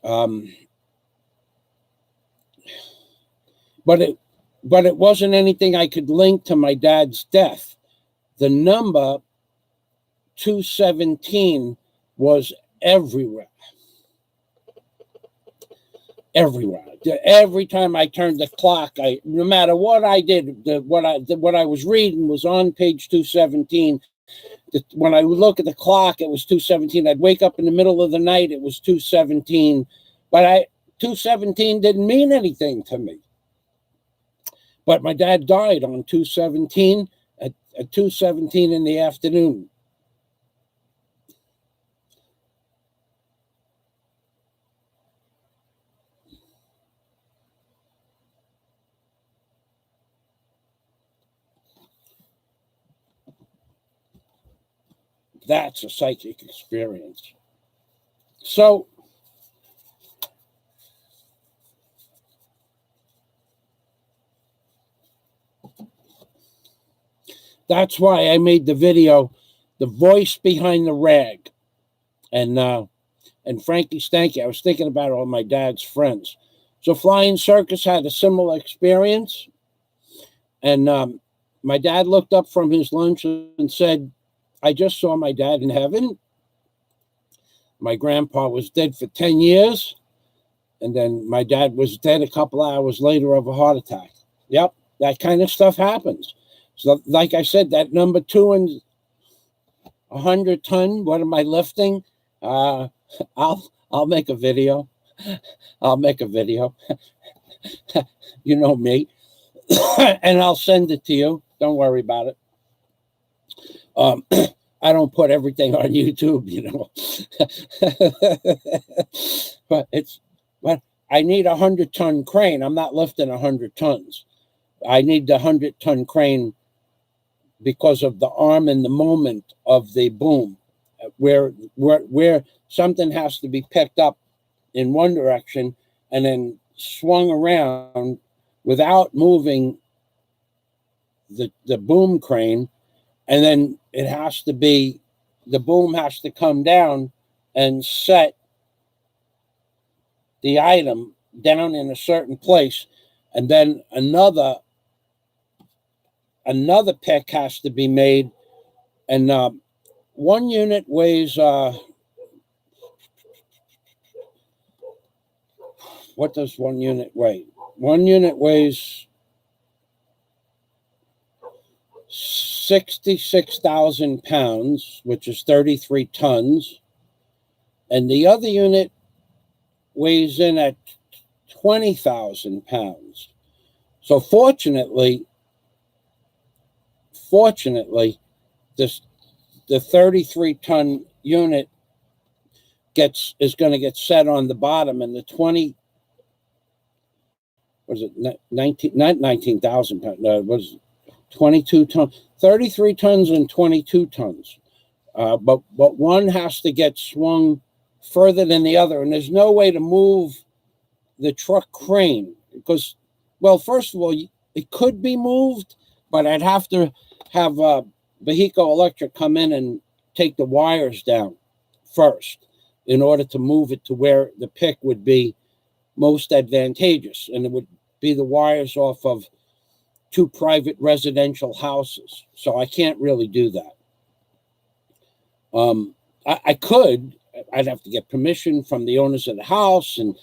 But it wasn't anything I could link to my dad's death. The number 217 was everywhere. Everywhere. Every time I turned the clock, no matter what I did, what I was reading was on page 217. When I would look at the clock, it was 217. I'd wake up in the middle of the night, it was 217. But 217 didn't mean anything to me. But my dad died on 217 at 217 in the afternoon. That's a psychic experience. So that's why I made the video, The Voice Behind the Rag. And Frankie Stanky, I was thinking about all my dad's friends. So Flying Circus had a similar experience. And my dad looked up from his lunch and said, I just saw my dad in heaven. My grandpa was dead for 10 years. And then my dad was dead a couple hours later of a heart attack. Yep, that kind of stuff happens. So like I said, that number 2 and 100 ton, what am I lifting? I'll make a video. I'll make a video. You know me. And I'll send it to you. Don't worry about it. I don't put everything on YouTube, you know. But I need a 100-ton crane. I'm not lifting 100 tons. I need the 100-ton crane because of the arm and the moment of the boom, where something has to be picked up in one direction and then swung around without moving the boom crane. And then the boom has to come down and set the item down in a certain place. And then another pick has to be made. And one unit weighs, what does one unit weigh? One unit weighs 66,000 pounds, which is 33 tons. And the other unit weighs in at 20,000 pounds. So fortunately, the 33-ton unit is going to get set on the bottom, and the 19,000 pounds? No, it was 22 tons, 33 tons and 22 tons. But one has to get swung further than the other, and there's no way to move the truck crane because, well, first of all, it could be moved, but I'd have to have Vehico Electric come in and take the wires down first in order to move it to where the pick would be most advantageous. And it would be the wires off of 2 private residential houses. So I can't really do that. I could. I'd have to get permission from the owners of the house, and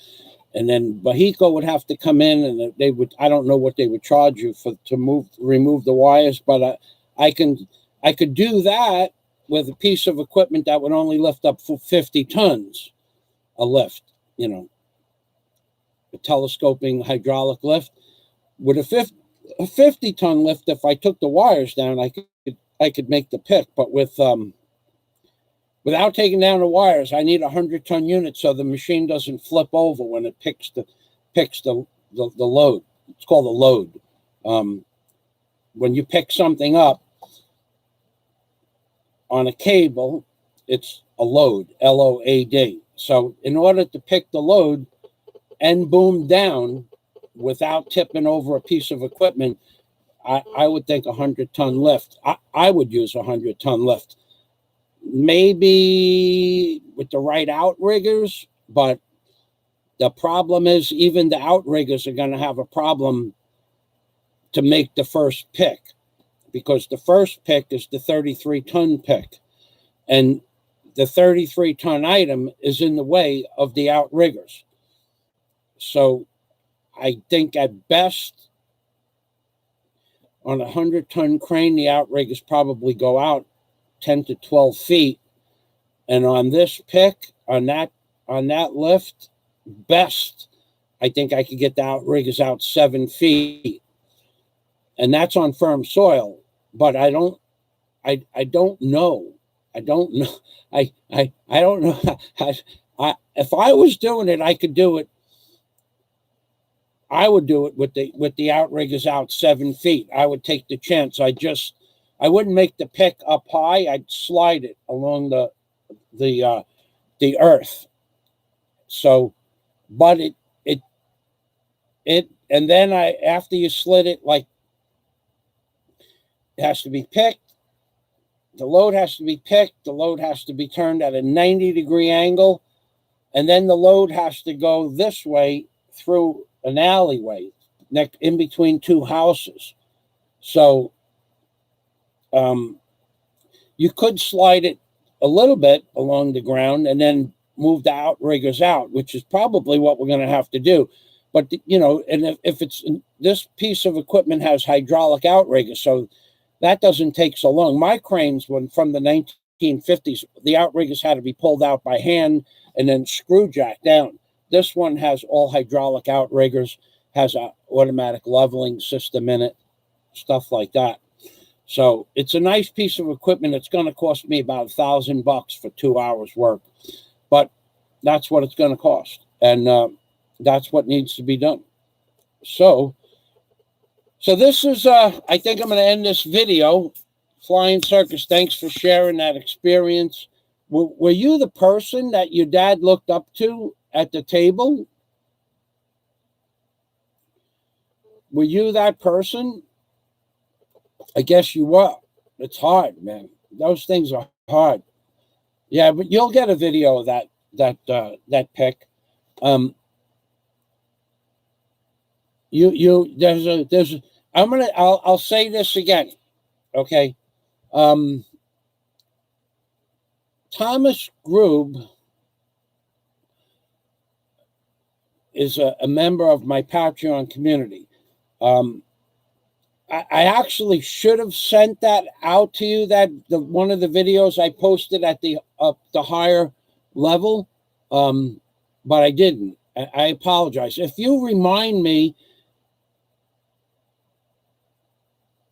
then Bahico would have to come in, and they would. I don't know what they would charge you to remove the wires, but I could do that with a piece of equipment that would only lift up for 50 tons, a lift, you know, a telescoping hydraulic lift. With a 50-ton lift, if I took the wires down, I could make the pick, but without taking down the wires, I need a 100-ton unit so the machine doesn't flip over when it picks the load. It's called a load. When you pick something up on a cable, it's a load, L-O-A-D. So in order to pick the load and boom down without tipping over a piece of equipment, I would think a 100-ton lift. I would use a 100-ton lift. Maybe with the right outriggers, but the problem is even the outriggers are going to have a problem to make the first pick, because the first pick is the 33-ton pick, and the 33-ton item is in the way of the outriggers. So I think at best on a 100-ton crane, the outriggers probably go out 10 to 12 feet. And on this pick, on that lift, best, I think I could get the outriggers out 7 feet. And that's on firm soil. But I don't know. I don't know. I don't know. If I was doing it, I could do it. I would do it with the outriggers out 7 feet. I would take the chance. I wouldn't make the pick up high. I'd slide it along the earth. So, but it and then after you slid it, like, it has to be picked. The load has to be picked. The load has to be turned at a 90-degree angle, and then the load has to go this way through an alleyway in between 2 houses. So you could slide it a little bit along the ground and then move the outriggers out, which is probably what we're going to have to do. But, you know, and if this piece of equipment has hydraulic outriggers, so that doesn't take so long. My cranes, from the 1950s, the outriggers had to be pulled out by hand and then screw jacked down. This one has all hydraulic outriggers, has an automatic leveling system in it, stuff like that. So it's a nice piece of equipment. It's going to cost me about $1,000 for 2 hours work, but that's what it's going to cost, and that's what needs to be done. So this is, I think I'm going to end this video. Flying Circus, thanks for sharing that experience. Were you the person that your dad looked up to at the table? Were you that person? I guess you were. It's hard, man. Those things are hard. Yeah, but you'll get a video of that pick. I'll say this again, okay? Thomas Grube is a member of my Patreon community. I actually should have sent that out to you, one of the videos I posted at the higher level, but I didn't. I apologize. If you remind me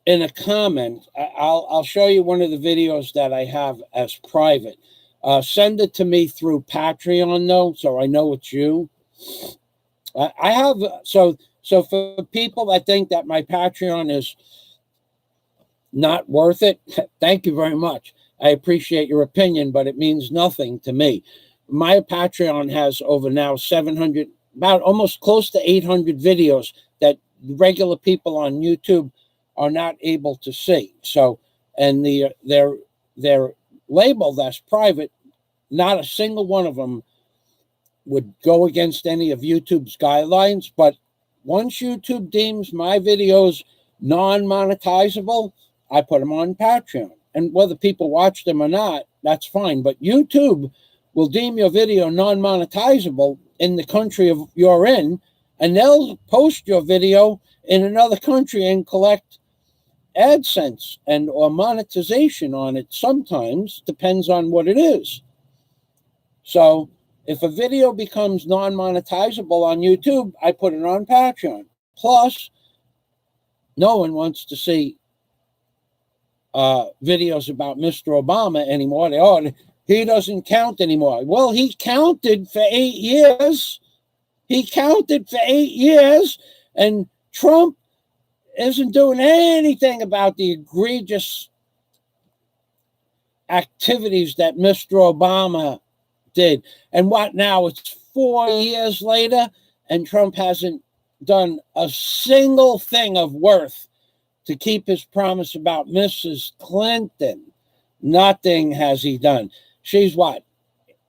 in a comment, I'll show you one of the videos that I have as private. Send it to me through Patreon, though, so I know it's you. I have so for people that think that my Patreon is not worth it, thank you very much. I appreciate your opinion, but it means nothing to me. My Patreon has over now 700, about almost close to 800 videos that regular people on YouTube are not able to see. So, and they're labeled as private, not a single one of them would go against any of YouTube's guidelines. But once YouTube deems my videos non-monetizable, I put them on Patreon. And whether people watch them or not, that's fine. But YouTube will deem your video non-monetizable in the country you're in, and they'll post your video in another country and collect AdSense and or monetization on it. Sometimes depends on what it is. So if a video becomes non-monetizable on YouTube, I put it on Patreon. Plus, no one wants to see videos about Mr. Obama anymore. He doesn't count anymore. Well, he counted for 8 years. He counted for 8 years, and Trump isn't doing anything about the egregious activities that Mr. Obama did. And what now? It's 4 years later, and Trump hasn't done a single thing of worth to keep his promise about Mrs. Clinton. Nothing has he done. She's what,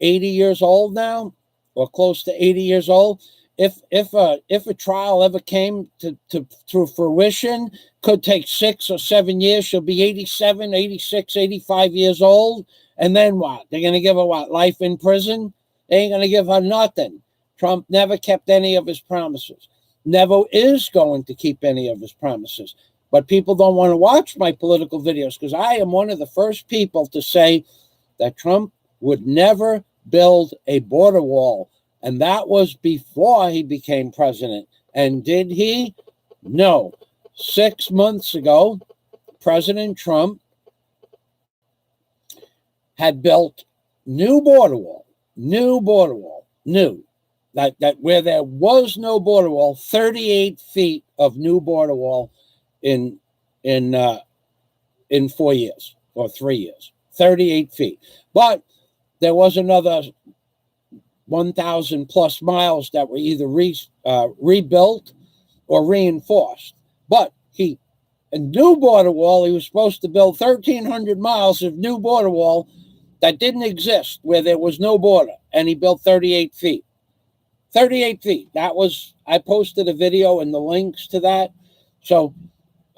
80 years old now, or close to 80 years old? If a trial ever came to fruition, could take 6 or 7 years. She'll be 87, 86, 85 years old. And then what? They're going to give her what? Life in prison? They ain't going to give her nothing. Trump never kept any of his promises. Never is going to keep any of his promises. But people don't want to watch my political videos because I am one of the first people to say that Trump would never build a border wall. And that was before he became president. And did he? No. 6 months ago, President Trump had built new border wall, that where there was no border wall, 38 feet of new border wall in 4 years or 3 years, 38 feet. But there was another 1,000 plus miles that were either rebuilt or reinforced. But a new border wall, he was supposed to build 1,300 miles of new border wall that didn't exist, where there was no border, and he built 38 feet. 38 feet. I posted a video and the links to that. So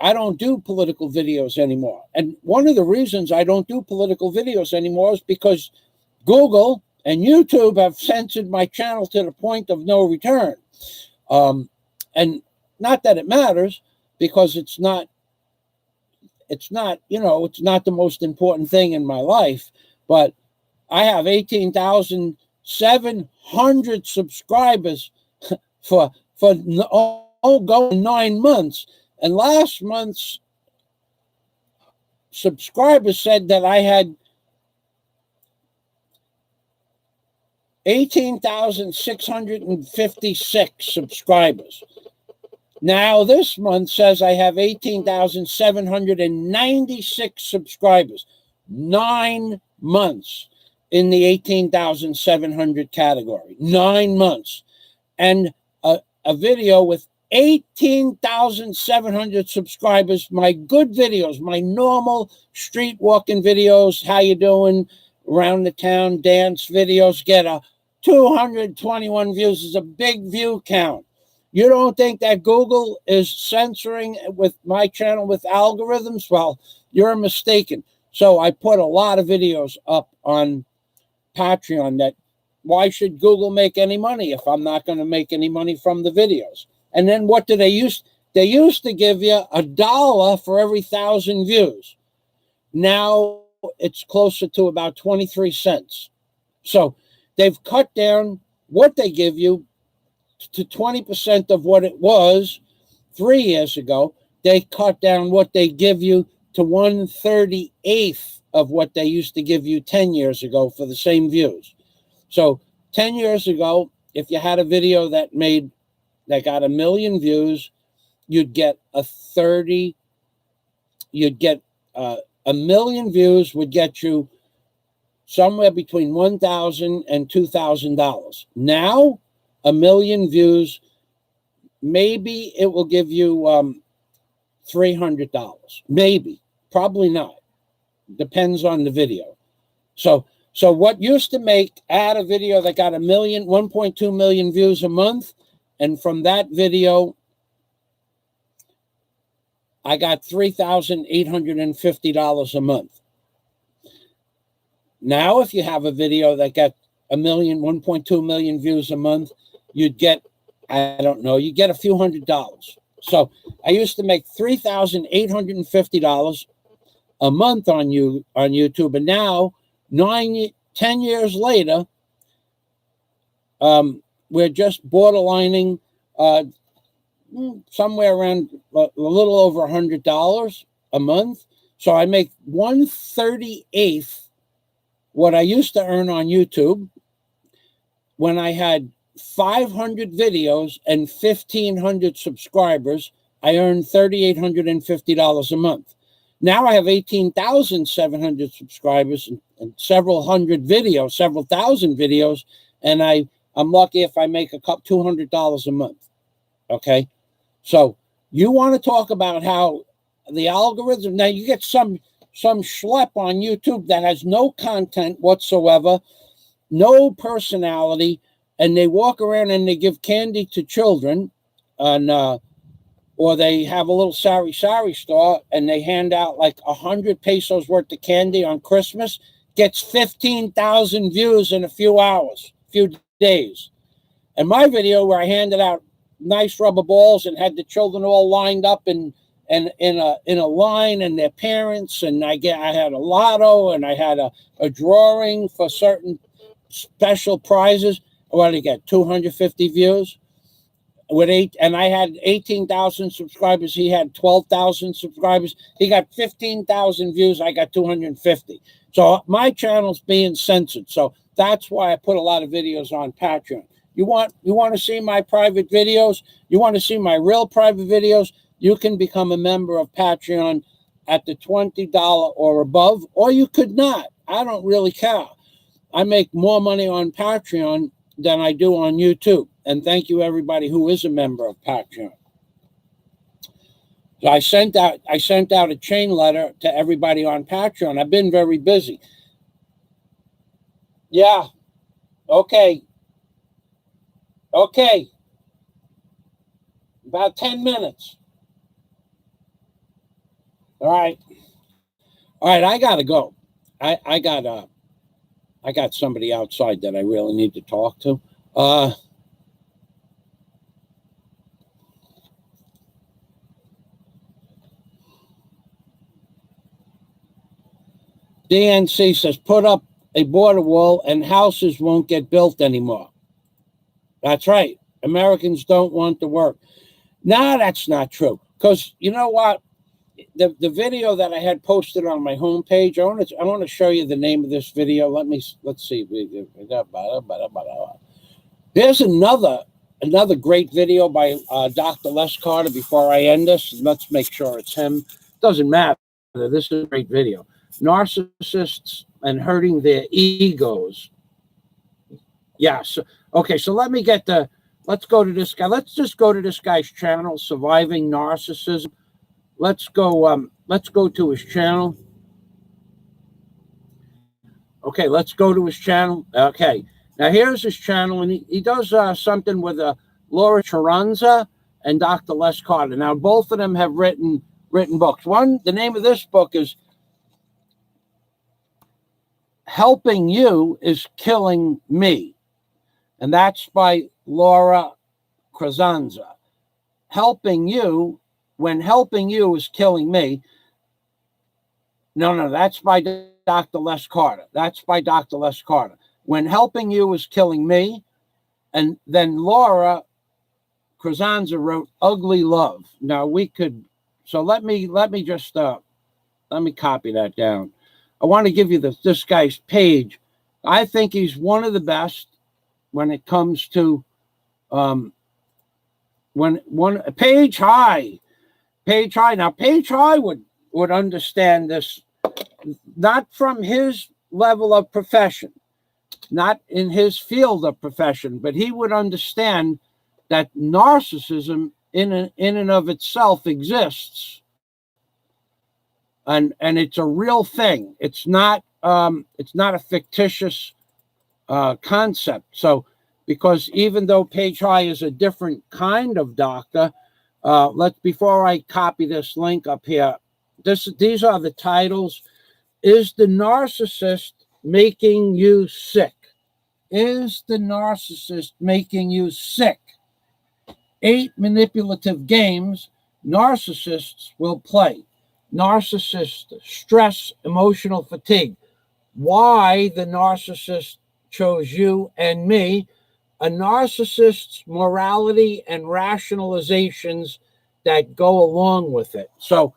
I don't do political videos anymore. And one of the reasons I don't do political videos anymore is because Google and YouTube have censored my channel to the point of no return. And not that it matters, because it's not the most important thing in my life. But I have 18,700 subscribers for going 9 months. And last month's subscribers said that I had 18,656 subscribers. Now this month says I have 18,796 subscribers. 9 months in the 18,700 category. 9 months. And a video with 18,700 subscribers, my good videos, my normal street walking videos, how you doing, around the town dance videos, get a 221 views. Is a big view count. You don't think that Google is censoring with my channel with algorithms? Well, you're mistaken. So I put a lot of videos up on Patreon. That why should Google make any money if I'm not going to make any money from the videos? And then what do they use? They used to give you $1 for every 1,000 views. Now it's closer to about 23 cents. So they've cut down what they give you to 20% of what it was 3 years ago. They cut down what they give you to 1/38 of what they used to give you 10 years ago for the same views. So 10 years ago, if you had a video that got 1 million views, you'd get a 1 million views would get you somewhere between $1,000 and $2,000. Now, 1 million views, maybe it will give you $300. Maybe, probably not. Depends on the video. So what used to make, I had a video that got 1.2 million views a month, and from that video, I got $3,850 a month. Now, if you have a video that got 1.2 million views a month, you'd get, I don't know, you get a few $100s. So I used to make $3,850 a month on YouTube, and now 10 years later, we're just borderlining somewhere around a little over $100 a month. So I make 1/38 what I used to earn on YouTube when I had 500 videos and 1,500 subscribers. I earned $3,850 a month. Now I have 18,700 subscribers and several thousand videos, and I'm lucky if I make $200 a month. Okay, so you want to talk about how the algorithm, now you get some schlep on YouTube that has no content whatsoever, no personality, and they walk around and they give candy to children, and or they have a little sari store and they hand out like 100 pesos worth of candy on Christmas, gets 15,000 views in a few hours, few days. And my video where I handed out nice rubber balls and had the children all lined up in a line, and their parents, and I had a lotto, and I had a drawing for certain special prizes. What did I get? 250 views. And I had 18,000 subscribers. He had 12,000 subscribers. He got 15,000 views. I got 250. So my channel's being censored. So that's why I put a lot of videos on Patreon. You want to see my private videos? You want to see my real private videos? You can become a member of Patreon at the $20 or above, or you could not. I don't really care. I make more money on Patreon than I do on YouTube. And thank you, everybody who is a member of Patreon. So I sent out a chain letter to everybody on Patreon. I've been very busy. Yeah. Okay. About 10 minutes. All right. I gotta go. I got somebody outside that I really need to talk to. DNC says, put up a border wall and houses won't get built anymore. That's right. Americans don't want to work. No, that's not true. Because you know what? The video that I had posted on my homepage, I want to show you the name of this video. Let's see. There's another great video by Dr. Les Carter before I end this. Let's make sure it's him. Doesn't matter. This is a great video. Narcissists and hurting their egos. Yeah. So, okay. So let's go to this guy. Let's just go to this guy's channel, Surviving Narcissism. Let's go to his channel. Okay, let's go to his channel. Okay. Now here's his channel, and he does something with Laura Carranza and Dr. Les Carter. Now both of them have written books. The name of this book is Helping You is Killing Me. And that's by Laura Carranza. Helping You, when helping you is killing me. No, that's by Dr. Les Carter. That's by Dr. Les Carter. When helping you is killing me. And then Laura Carranza wrote Ugly Love. Now let me copy that down. I want to give you this guy's page. I think he's one of the best when it comes to Page High. Now Page High would understand this, not from his level of profession, not in his field of profession, but he would understand that narcissism in and of itself exists. And it's a real thing. It's not a fictitious concept. So, because even though Page High is a different kind of doctor, before I copy this link up here, these are the titles. Is the narcissist making you sick? Is the narcissist making you sick? 8 manipulative games narcissists will play. Narcissist stress, emotional fatigue. Why the narcissist chose you and me. A narcissist's morality and rationalizations that go along with it. So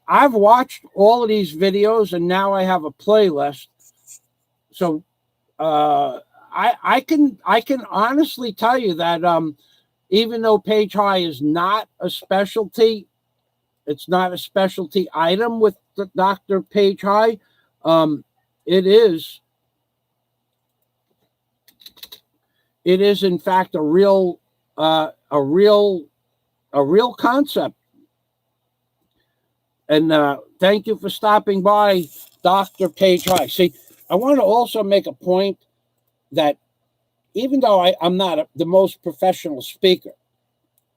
I've watched all of these videos, and now I have a playlist. So I can honestly tell you that even though Page High is not a specialty, it's not a specialty item with the Dr. Page High. It is in fact a real concept. And thank you for stopping by, Dr. Page High. See, I want to also make a point that even though I'm not the most professional speaker,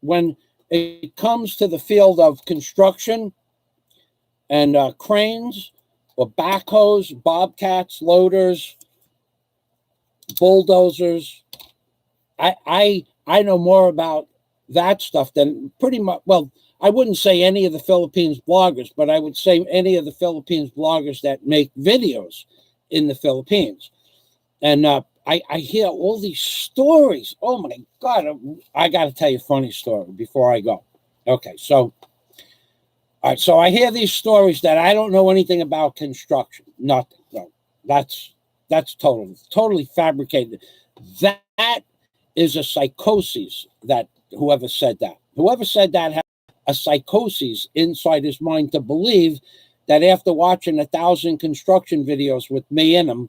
when it comes to the field of construction and cranes or backhoes, bobcats, loaders, bulldozers, I know more about that stuff than pretty much, well, I wouldn't say any of the Philippines bloggers, but I would say any of the Philippines bloggers that make videos in the Philippines. And I hear all these stories. Oh my God, I got to tell you a funny story before I go. Okay, so, all right, so I hear these stories that I don't know anything about construction. Nothing. No, that's totally fabricated. That is a psychosis that whoever said that had a psychosis inside his mind to believe that after watching 1,000 construction videos with me in them,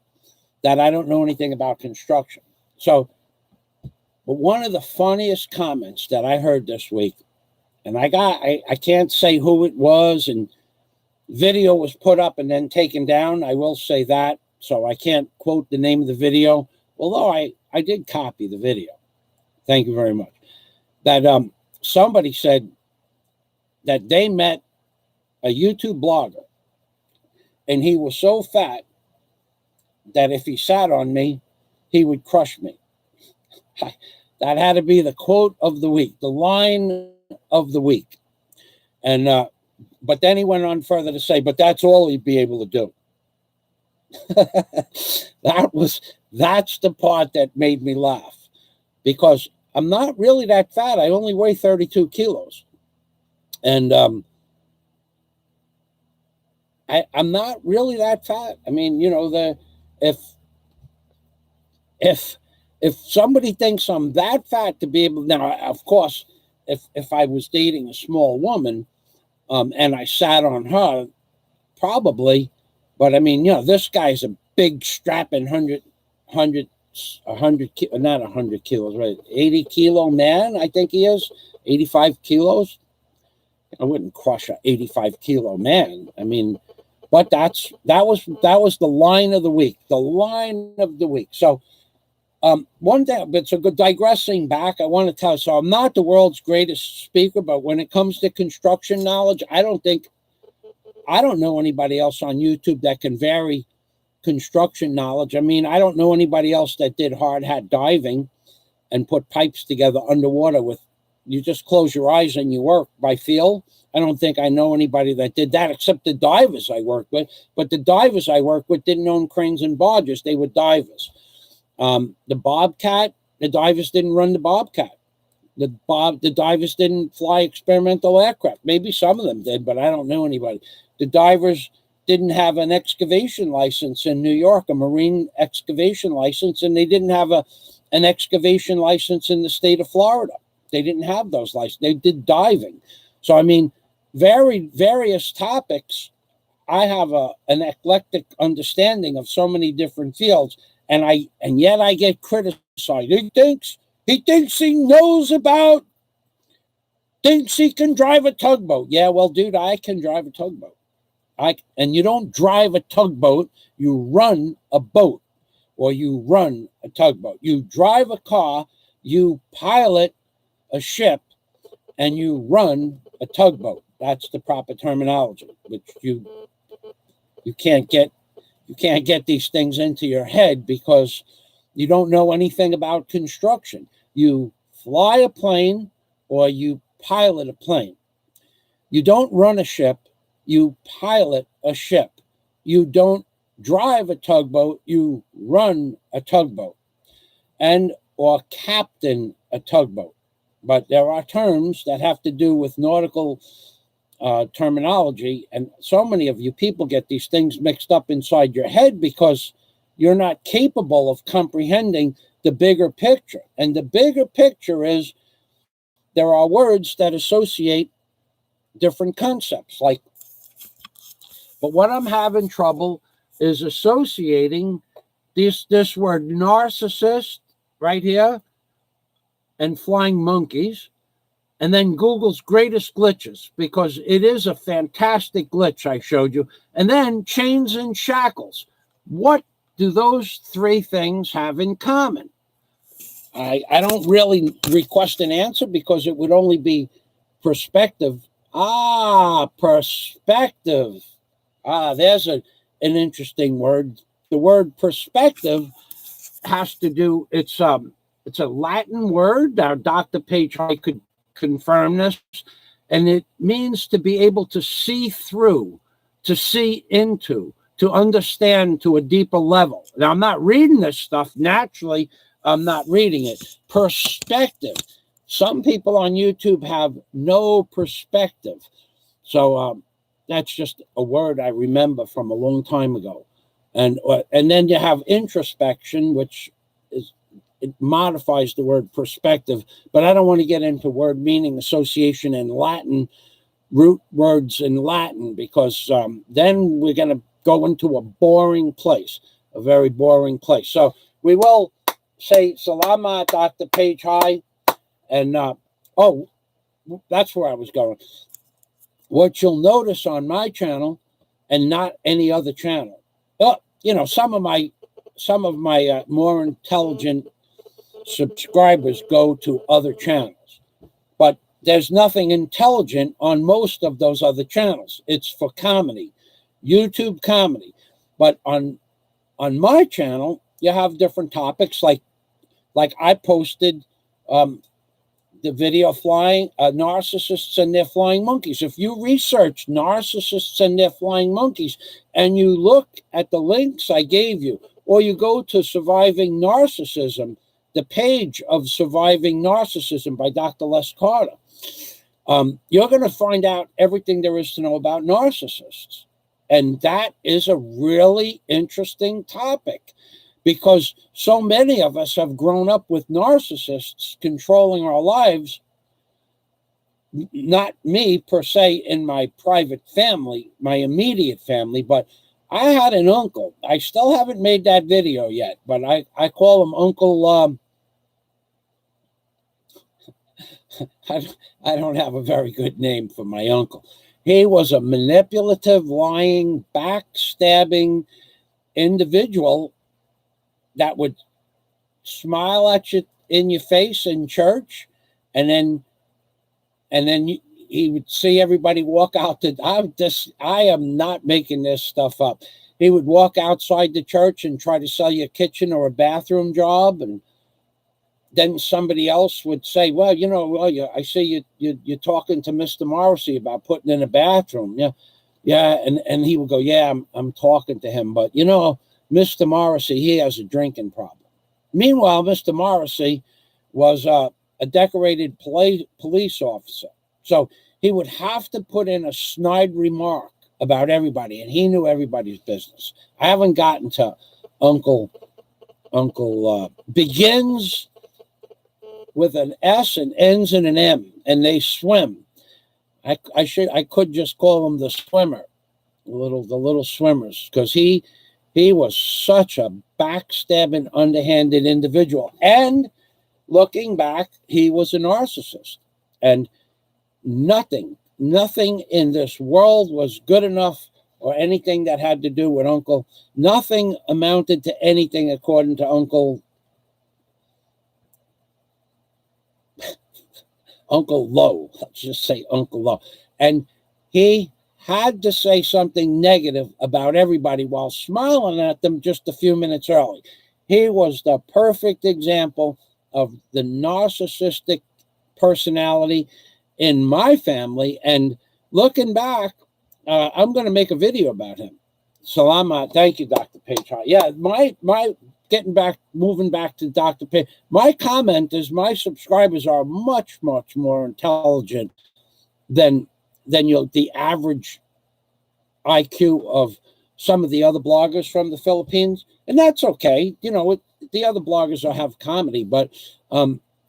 that I don't know anything about construction. So, but one of the funniest comments that I heard this week, and I can't say who it was, and video was put up and then taken down. I will say that, so I can't quote the name of the video, although I did copy the video. Thank you very much. That somebody said that they met a YouTube blogger, and he was so fat that if he sat on me, he would crush me. That had to be the quote of the week, the line of the week. And but then he went on further to say, but that's all he'd be able to do. That's the part that made me laugh, because I'm not really that fat. I only weigh 32 kilos. And I'm not really that fat. I mean, you know, if somebody thinks I'm that fat to be able, now, of course, if I was dating a small woman and I sat on her, probably, but I mean, you know, this guy's a big strapping 100 not 100 kilos, right? 80 kilo man, I think he is, 85 kilos. I wouldn't crush an 85 kilo man. I mean, but that was the line of the week, So one thing, but so good, digressing back, I want to tell you, so I'm not the world's greatest speaker, but when it comes to construction knowledge, I don't know anybody else on YouTube that can vary construction knowledge. I mean, I don't know anybody else that did hard hat diving and put pipes together underwater with, you just close your eyes and you work by feel. I don't think I know anybody that did that except the divers I worked with. But the divers I worked with didn't own cranes and barges. They were divers. The Bobcat, the divers didn't run the Bobcat. The divers didn't fly experimental aircraft. Maybe some of them did, but I don't know anybody. The divers didn't have an excavation license in New York, a marine excavation license, and they didn't have an excavation license in the state of Florida. They didn't have those licenses. They did diving. So, I mean, various topics. I have an eclectic understanding of so many different fields, and yet I get criticized. He thinks he knows about, thinks he can drive a tugboat. Yeah, well, dude, I can drive a tugboat. And you don't drive a tugboat, you run a boat, or you run a tugboat. You drive a car, you pilot a ship, and you run a tugboat. That's the proper terminology, which you can't get these things into your head because you don't know anything about construction. You fly a plane or you pilot a plane. You don't run a ship, you pilot a ship. You don't drive a tugboat, you run a tugboat, and or captain a tugboat. But there are terms that have to do with nautical terminology, and so many of you people get these things mixed up inside your head because you're not capable of comprehending the bigger picture. And the bigger picture is there are words that associate different concepts. But what I'm having trouble is associating this word narcissist right here and flying monkeys, and then Google's greatest glitches, because it is a fantastic glitch I showed you, and then chains and shackles. What do those three things have in common? I don't really request an answer because it would only be perspective. Perspective. There's an interesting word. The word perspective has to do, it's a Latin word. Our Dr. Page could confirm this, and it means to be able to see through, to see into, to understand to a deeper level. Now, I'm not reading this stuff naturally. I'm not reading it. Perspective. Some people on YouTube have no perspective. So that's just a word I remember from a long time ago. And then you have introspection, which it modifies the word perspective, but I don't want to get into word meaning association in Latin, root words in Latin, because then we're going to go into a boring place, a very boring place. So we will say Salama, Dr. Page, hi. And, that's where I was going. What you'll notice on my channel and not any other channel, some of my more intelligent subscribers go to other channels, but there's nothing intelligent on most of those other channels. It's for comedy, YouTube comedy. But on my channel, you have different topics, like I posted the video flying narcissists and their flying monkeys. If you research narcissists and their flying monkeys and you look at the links I gave you, or you go to Surviving Narcissism, the page of Surviving Narcissism by Dr. Les Carter, you're going to find out everything there is to know about narcissists. And that is a really interesting topic, because so many of us have grown up with narcissists controlling our lives. Not me per se in my private family, my immediate family, but I had an uncle. I still haven't made that video yet, but I call him Uncle. I don't have a very good name for my uncle. He was a manipulative, lying, backstabbing individual that would smile at you in your face in church, and then he would see everybody walk out. I am not making this stuff up. He would walk outside the church and try to sell you a kitchen or a bathroom job, and then somebody else would say, "Well, I see you're talking to Mr. Morrissey about putting in a bathroom." Yeah, and he would go, "Yeah, I'm talking to him, but Mr. Morrissey, he has a drinking problem." Meanwhile, Mr. Morrissey was a decorated police officer. So he would have to put in a snide remark about everybody, and he knew everybody's business. I haven't gotten to Uncle begins with an S and ends in an M, and they swim. I could just call him the swimmer, the little swimmers, because he was such a backstabbing, underhanded individual. And looking back, he was a narcissist. And nothing in this world was good enough or anything that had to do with Uncle. Nothing amounted to anything according to Uncle Lowe. Let's just say Uncle Lowe. And he had to say something negative about everybody while smiling at them just a few minutes early. He was the perfect example of the narcissistic personality in my family. And looking back, I'm going to make a video about him. Salamat. Thank you, Dr. Page. Yeah, my moving back to Dr. Page. My comment is my subscribers are much, much more intelligent than the average IQ of some of the other bloggers from the Philippines. And that's okay. You know, the other bloggers will have comedy, but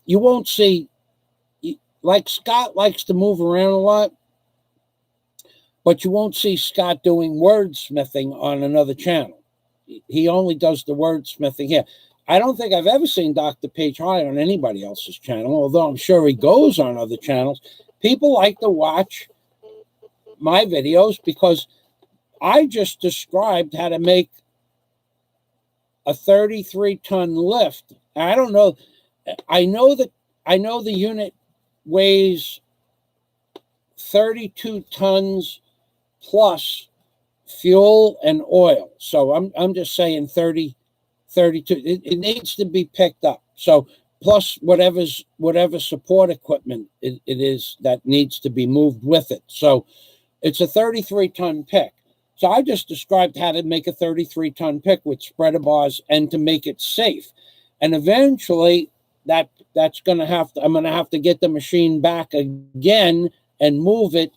you won't see, like Scott likes to move around a lot, but you won't see Scott doing wordsmithing on another channel. He only does the wordsmithing here. I don't think I've ever seen Dr. Page High on anybody else's channel, although I'm sure he goes on other channels. People like to watch my videos because I just described how to make a 33-ton lift. I don't know. I know the unit weighs 32 tons plus fuel and oil. So I'm just saying 32. It needs to be picked up. So plus whatever support equipment it is that needs to be moved with it. So it's a 33-ton pick. So I just described how to make a 33-ton pick with spreader bars and to make it safe. And eventually I'm going to have to get the machine back again and move it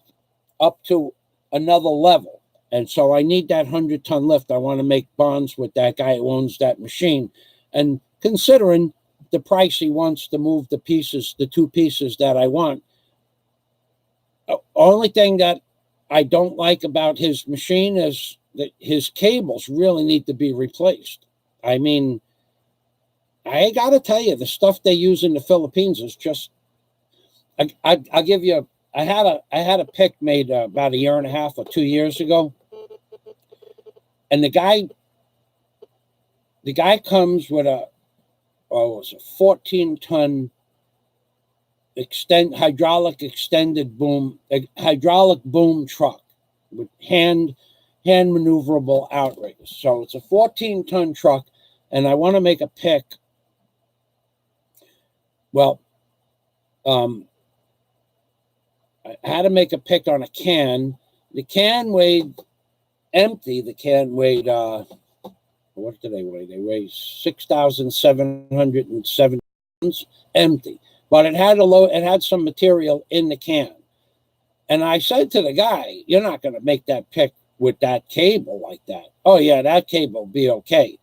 up to another level. And so I need that 100-ton lift. I want to make bonds with that guy who owns that machine. And considering the price he wants to move the two pieces that I want, only thing that I don't like about his machine is that his cables really need to be replaced. I mean, I got to tell you, the stuff they use in the Philippines is just, I'll give you, I had a pick made about a year and a half or 2 years ago. And the guy comes with a 14-ton hydraulic boom truck with hand maneuverable outriggers. So it's a 14-ton truck, and I want to make a pick. Well, I had to make a pick on a can. The can weighed empty. The can weighed what did they weigh? They weighed 6,770 pounds empty. But it had some material in the can. And I said to the guy, "You're not going to make that pick with that cable like that." "Oh yeah, that cable will be okay."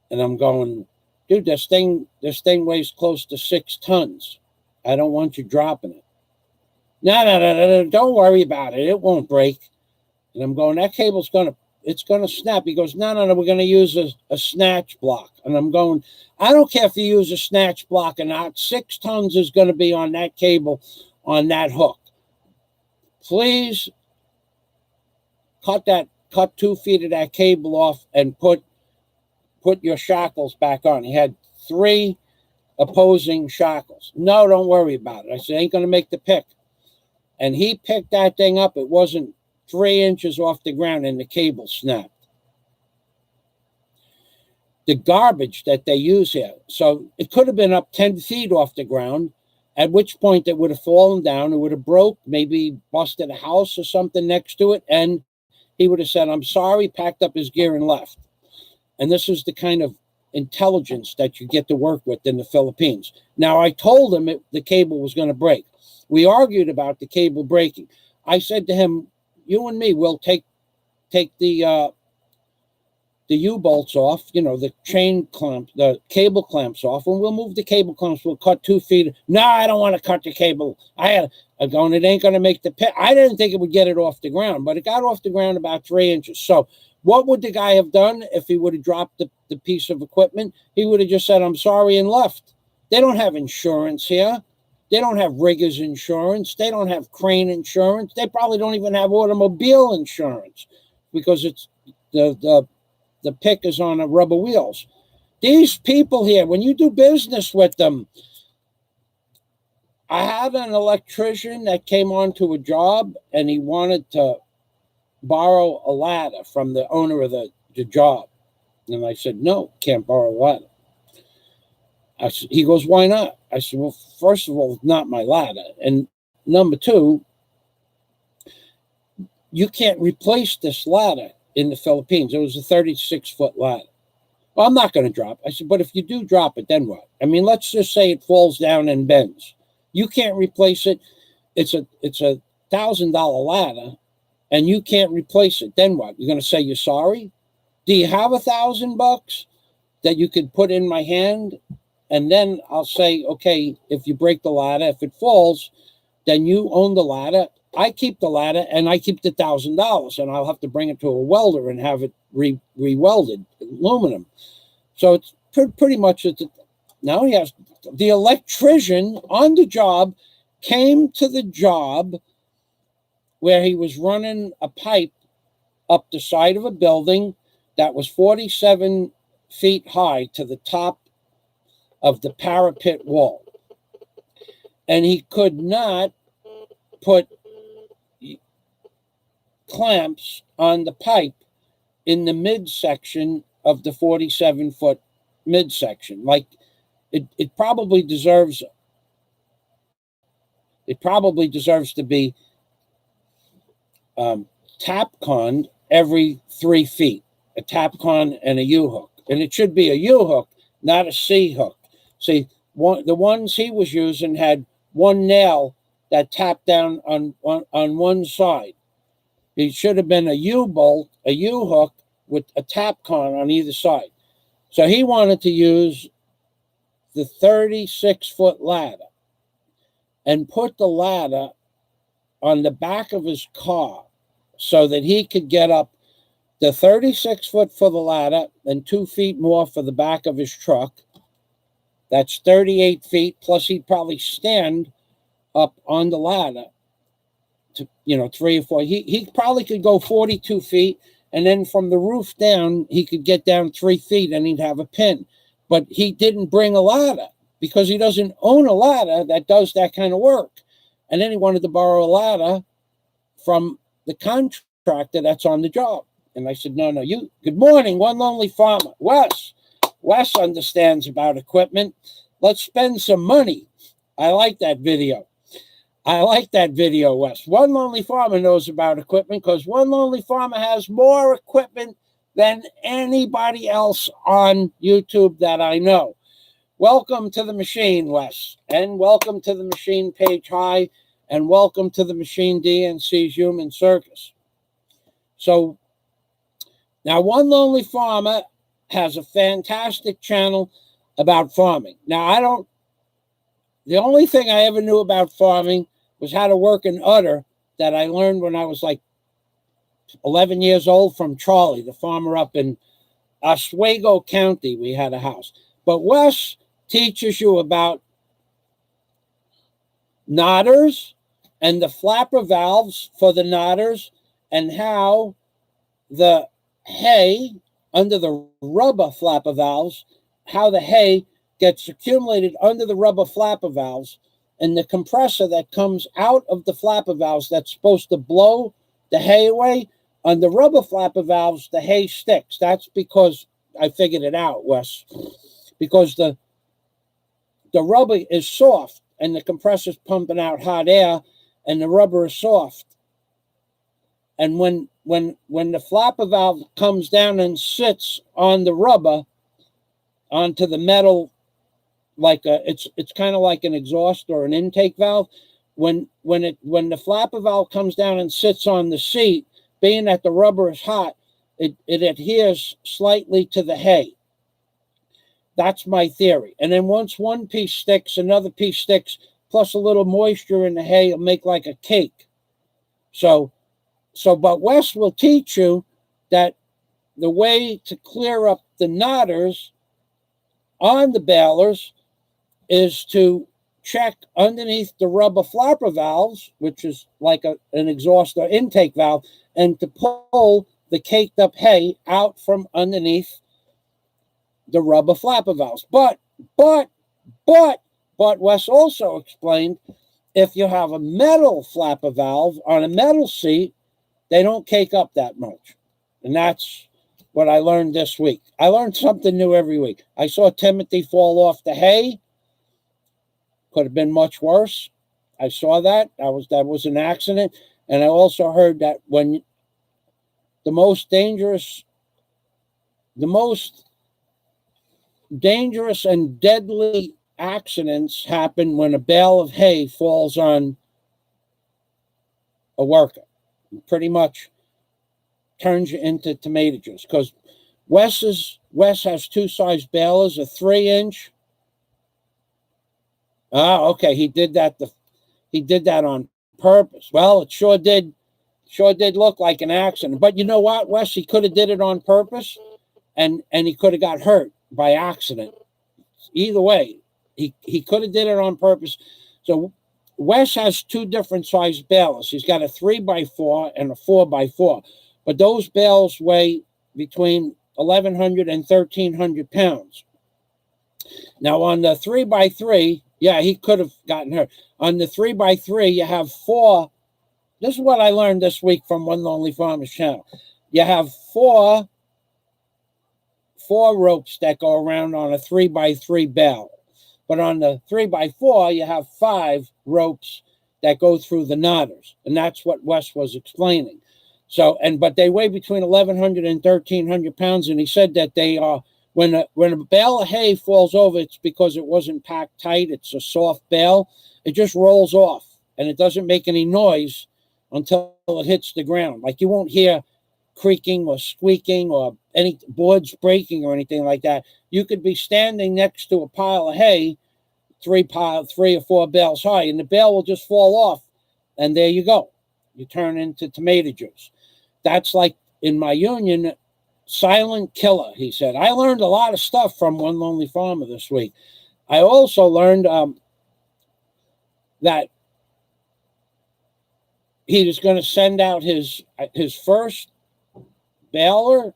And I'm going, "Dude, this thing weighs close to 6 tons. I don't want you dropping it." No, don't worry about it. It won't break. And I'm going, "That cable's gonna snap." He goes, No, we're gonna use a snatch block. And I'm going, "I don't care if you use a snatch block or not. 6 tons is gonna be on that cable, on that hook. Please cut 2 feet of that cable off and put your shackles back on." He had 3 opposing shackles. "No, don't worry about it." I said, "Ain't gonna make the pick." And he picked that thing up. It wasn't 3 inches off the ground and the cable snapped. The garbage that they use here. So it could have been up 10 feet off the ground, at which point it would have fallen down. It would have broke, maybe busted a house or something next to it. And he would have said, "I'm sorry," packed up his gear and left. And this is the kind of intelligence that you get to work with in the Philippines. Now, I told him the cable was going to break. We argued about the cable breaking. I said to him, "You and me will take the U-bolts off, the chain clamp, the cable clamps off, and we'll move the cable clamps. We'll cut 2 feet." "No, I don't want to cut the cable." I'm going, "It ain't going to make the pit." I didn't think it would get it off the ground, but it got off the ground about 3 inches. So what would the guy have done if he would have dropped the piece of equipment? He would have just said, "I'm sorry," and left. They don't have insurance here. They don't have riggers insurance. They don't have crane insurance. They probably don't even have automobile insurance. because it's the pick is on a rubber wheels. These people here, when you do business with them, I had an electrician that came onto a job and he wanted to borrow a ladder from the owner of the job. And I said, no, can't borrow a ladder. He goes, why not? I said, well, first of all, it's not my ladder. And number two, you can't replace this ladder in the Philippines. It was a 36-foot ladder. Well, I'm not going to drop. I said, but if you do drop it, then what? I mean, let's just say it falls down and bends. You can't replace it. It's a $1,000 ladder, and you can't replace it. Then what? You're going to say you're sorry? Do you have $1,000 that you could put in my hand? And then I'll say, okay, if you break the ladder, if it falls, then you own the ladder. I keep the ladder, and I keep the $1,000, and I'll have to bring it to a welder and have it re-welded, aluminum. So it's pretty much now he has the electrician on the job came to the job where he was running a pipe up the side of a building that was 47 feet high to the top of the parapet wall. And he could not put clamps on the pipe in the midsection of the 47-foot midsection. Like it probably deserves to be tapconned every 3 feet, a tapcon and a U-hook. And it should be a U-hook, not a C-hook. See, the ones he was using had one nail that tapped down on one side. It should have been a U-bolt, a U-hook with a tapcon on either side. So he wanted to use the 36-foot ladder and put the ladder on the back of his car so that he could get up the 36 foot for the ladder and 2 feet more for the back of his truck. That's 38 feet, plus he'd probably stand up on the ladder to, 3 or 4. He probably could go 42 feet, and then from the roof down, he could get down 3 feet and he'd have a pin. But he didn't bring a ladder because he doesn't own a ladder that does that kind of work. And then he wanted to borrow a ladder from the contractor that's on the job. And I said, no, good morning, one lonely farmer. Wes understands about equipment. Let's spend some money. I like that video. Wes. One lonely farmer knows about equipment because one lonely farmer has more equipment than anybody else on YouTube that I know. Welcome to the machine, Wes. And welcome to the machine Page High. And welcome to the machine DNC's Human Circus. So now One Lonely Farmer has a fantastic channel about farming. Now the only thing I ever knew about farming was how to work an udder that I learned when I was like 11 years old from Charlie, the farmer up in Oswego County. We had a house. But Wes teaches you about knotters and the flapper valves for the knotters and how the hay under the rubber flapper valves, how the hay gets accumulated under the rubber flapper valves, and the compressor that comes out of the flapper valves that's supposed to blow the hay away. On the rubber flapper valves, the hay sticks. That's because I figured it out, Wes. Because the rubber is soft and the compressor's pumping out hot air and the rubber is soft. And when the flapper valve comes down and sits on the rubber, onto the metal, like it's kind of like an exhaust or an intake valve. When the flapper valve comes down and sits on the seat, being that the rubber is hot, it adheres slightly to the hay. That's my theory. And then once one piece sticks, another piece sticks, plus a little moisture in the hay will make like a cake. But Wes will teach you that the way to clear up the knotters on the balers is to check underneath the rubber flapper valves, which is like an exhaust or intake valve, and to pull the caked up hay out from underneath the rubber flapper valves. But Wes also explained if you have a metal flapper valve on a metal seat, they don't cake up that much. And that's what I learned this week. I learned something new every week. I saw Timothy fall off the hay. Could have been much worse. I saw that. That was an accident. And I also heard that when the most dangerous and deadly accidents happen when a bale of hay falls on a worker. Pretty much turns you into tomato juice. Because Wes has two size balers, a 3-inch. Okay, he did that on purpose. Well, it sure did look like an accident. But you know what, Wes? He could have did it on purpose, and he could have got hurt by accident. Either way, he could have did it on purpose. So Wes has two different size bales. He's got a 3x4 and a 4x4. But those bales weigh between 1,100 and 1,300 pounds. Now, on the 3x3, yeah, he could have gotten hurt. On the 3x3, you have 4. This is what I learned this week from One Lonely Farmer's channel. You have four ropes that go around on a 3x3 bale. But on the 3x4, you have 5 ropes that go through the knotters. And that's what Wes was explaining. So, but they weigh between 1,100 and 1,300 pounds. And he said that they are, when a bale of hay falls over, it's because it wasn't packed tight. It's a soft bale. It just rolls off, and it doesn't make any noise until it hits the ground. Like, you won't hear creaking or squeaking or any boards breaking or anything like that. You could be standing next to a pile of hay, 3 or 4 bales high, and the bale will just fall off, and there you go. You turn into tomato juice. That's like in my union, silent killer, he said. I learned a lot of stuff from One Lonely Farmer this week. I also learned that he was going to send out his first baler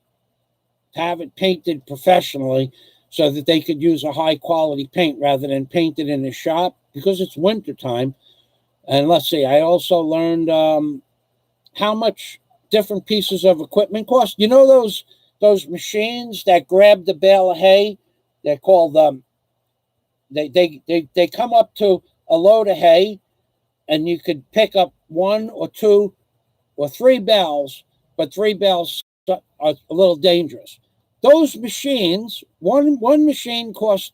to have it painted professionally so that they could use a high quality paint rather than paint it in the shop because it's wintertime. And let's see, I also learned how much different pieces of equipment cost. You know those machines that grab the bale of hay? They're called they come up to a load of hay, and you could pick up 1 or 2 or 3 bales, but 3 bales are a little dangerous. Those machines, one machine cost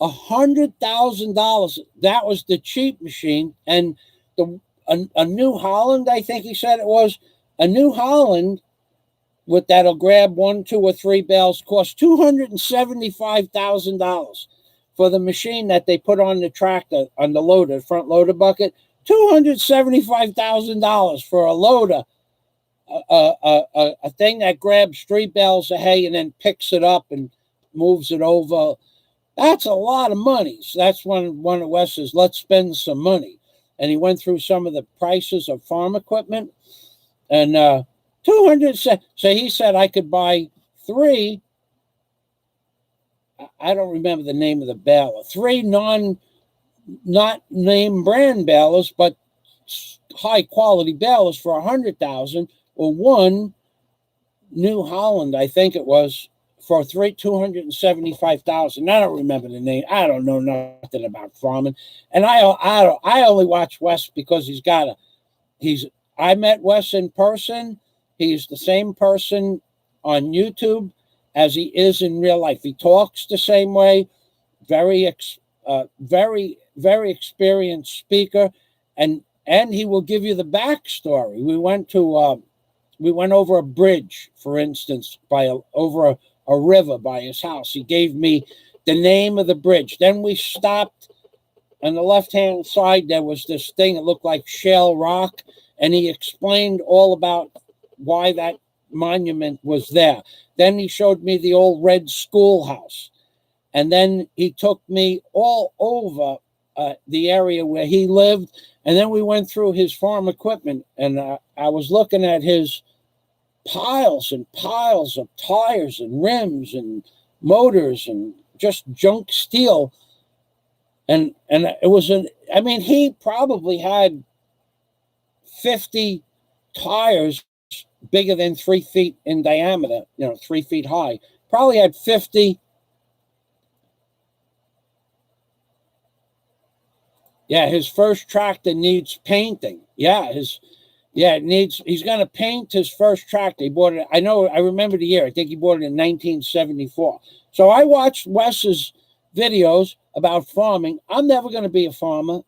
$100,000. That was the cheap machine, and a New Holland, I think he said it was, a New Holland with that'll grab 1, 2, or 3 bales cost $275,000 for the machine that they put on the tractor, on the loader, front loader bucket. $275,000 for a loader, a thing that grabs 3 bales of hay and then picks it up and moves it over. That's a lot of money. So that's one of Wes's, let's spend some money. And he went through some of the prices of farm equipment. And 200, so he said I could buy 3, I don't remember the name of the baler, 3 not name brand balers, but high quality balers for $100,000, or 1 New Holland, I think it was, for $275,000. I don't remember the name. I don't know nothing about farming, and I only watch Wes because I met Wes in person. He's the same person on YouTube as he is in real life. He talks the same way. Very experienced speaker, and he will give you the backstory. We went over a bridge, for instance, over a river by his house. He gave me the name of the bridge. Then we stopped. On the left-hand side, there was this thing that looked like shale rock, and he explained all about why that monument was there. Then he showed me the old red schoolhouse. And then he took me all over the area where he lived. And then we went through his farm equipment. And I was looking at his piles and piles of tires and rims and motors and just junk steel. And it was I mean, he probably had 50 tires bigger than 3 feet in diameter, 3 feet high. Probably had 50. Yeah, his first tractor needs painting. He's going to paint his first tractor. He bought it. I remember the year. I think he bought it in 1974. So I watched Wes's videos about farming. I'm never going to be a farmer.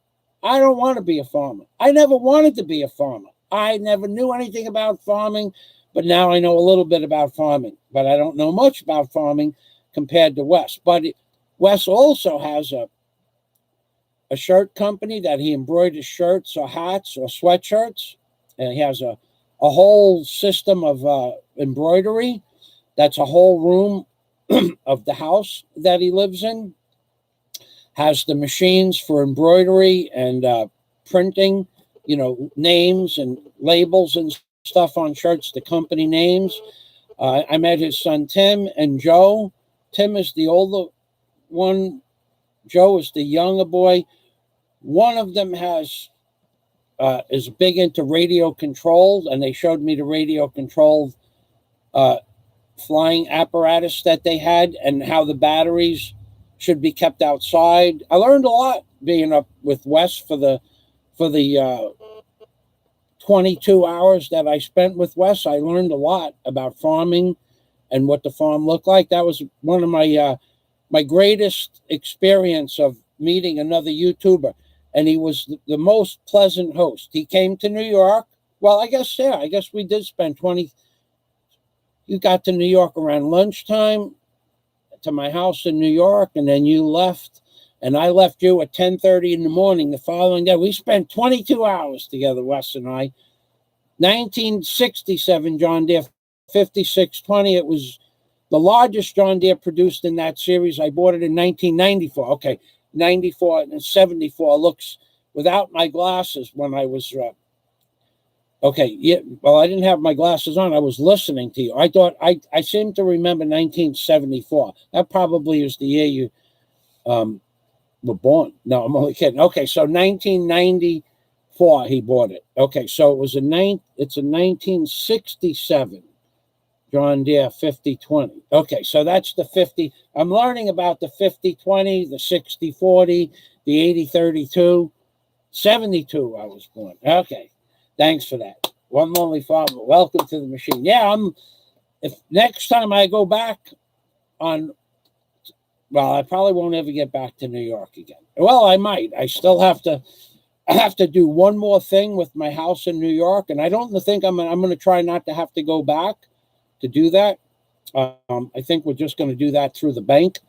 I don't want to be a farmer. I never wanted to be a farmer. I never knew anything about farming, but now I know a little bit about farming. But I don't know much about farming compared to Wes. But Wes also has a shirt company that he embroiders shirts or hats or sweatshirts. And he has a whole system of embroidery. That's a whole room of the house that he lives in. Has the machines for embroidery and printing, names and labels and stuff on shirts, the company names. I met his son, Tim, and Joe. Tim is the older one. Joe is the younger boy. One of them is big into radio controlled, and they showed me the radio controlled flying apparatus that they had and how the batteries should be kept outside. I learned a lot being up with Wes for the 22 hours that I spent with Wes. I learned a lot about farming and what the farm looked like. That was one of my greatest experience of meeting another YouTuber. And he was the most pleasant host. He came to New York. Well, I guess we did spend 20. You got to New York around lunchtime to my house in New York, and then you left, and I left you at 10:30 in the morning the following day. We spent 22 hours together, Wes and I. 1967 John Deere 5620. It was the largest John Deere produced in that series. I bought it in 1994. Okay, 94 and 74 looks without my glasses when I was I didn't have my glasses on. I was listening to you. I seem to remember 1974. That probably is the year you were born. No, I'm only kidding. Okay, so 1994 he bought it. Okay, so it's a 1967 John Deere 5020. Okay, so that's the 50. I'm learning about the 5020, the 6040, the 8032, 72 I was born. Okay, thanks for that. One lonely farmer. Welcome to the machine. Yeah, if next time I go back I probably won't ever get back to New York again. Well, I might. I still have to do one more thing with my house in New York, and I don't think I'm going to try not to have to go back to do that. I think we're just going to do that through the bank,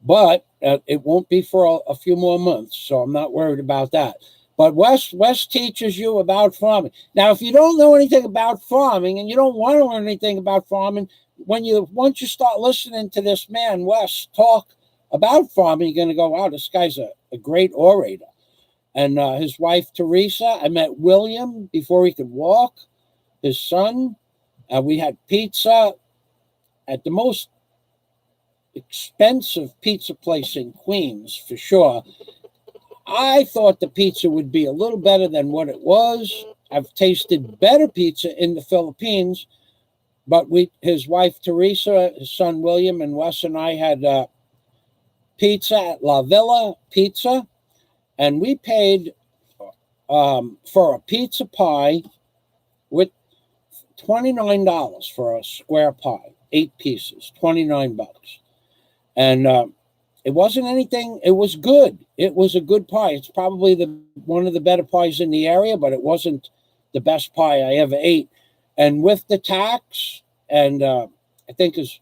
but it won't be for a few more months, so I'm not worried about that. But Wes teaches you about farming. Now, if you don't know anything about farming and you don't want to learn anything about farming, once you start listening to this man Wes talk about farming, you're going to go, wow, this guy's a great orator. And his wife Teresa, I met William before he could walk. His son. We had pizza at the most expensive pizza place in Queens, for sure. I thought the pizza would be a little better than what it was. I've tasted better pizza in the Philippines, but his wife Teresa, his son William, and Wes and I had pizza at La Villa Pizza, and we paid for a pizza pie with $29 for a square pie, 8 pieces, $29. And it wasn't anything. It was good. It was a good pie. It's probably one of the better pies in the area, but it wasn't the best pie I ever ate. And with the tax, and I think his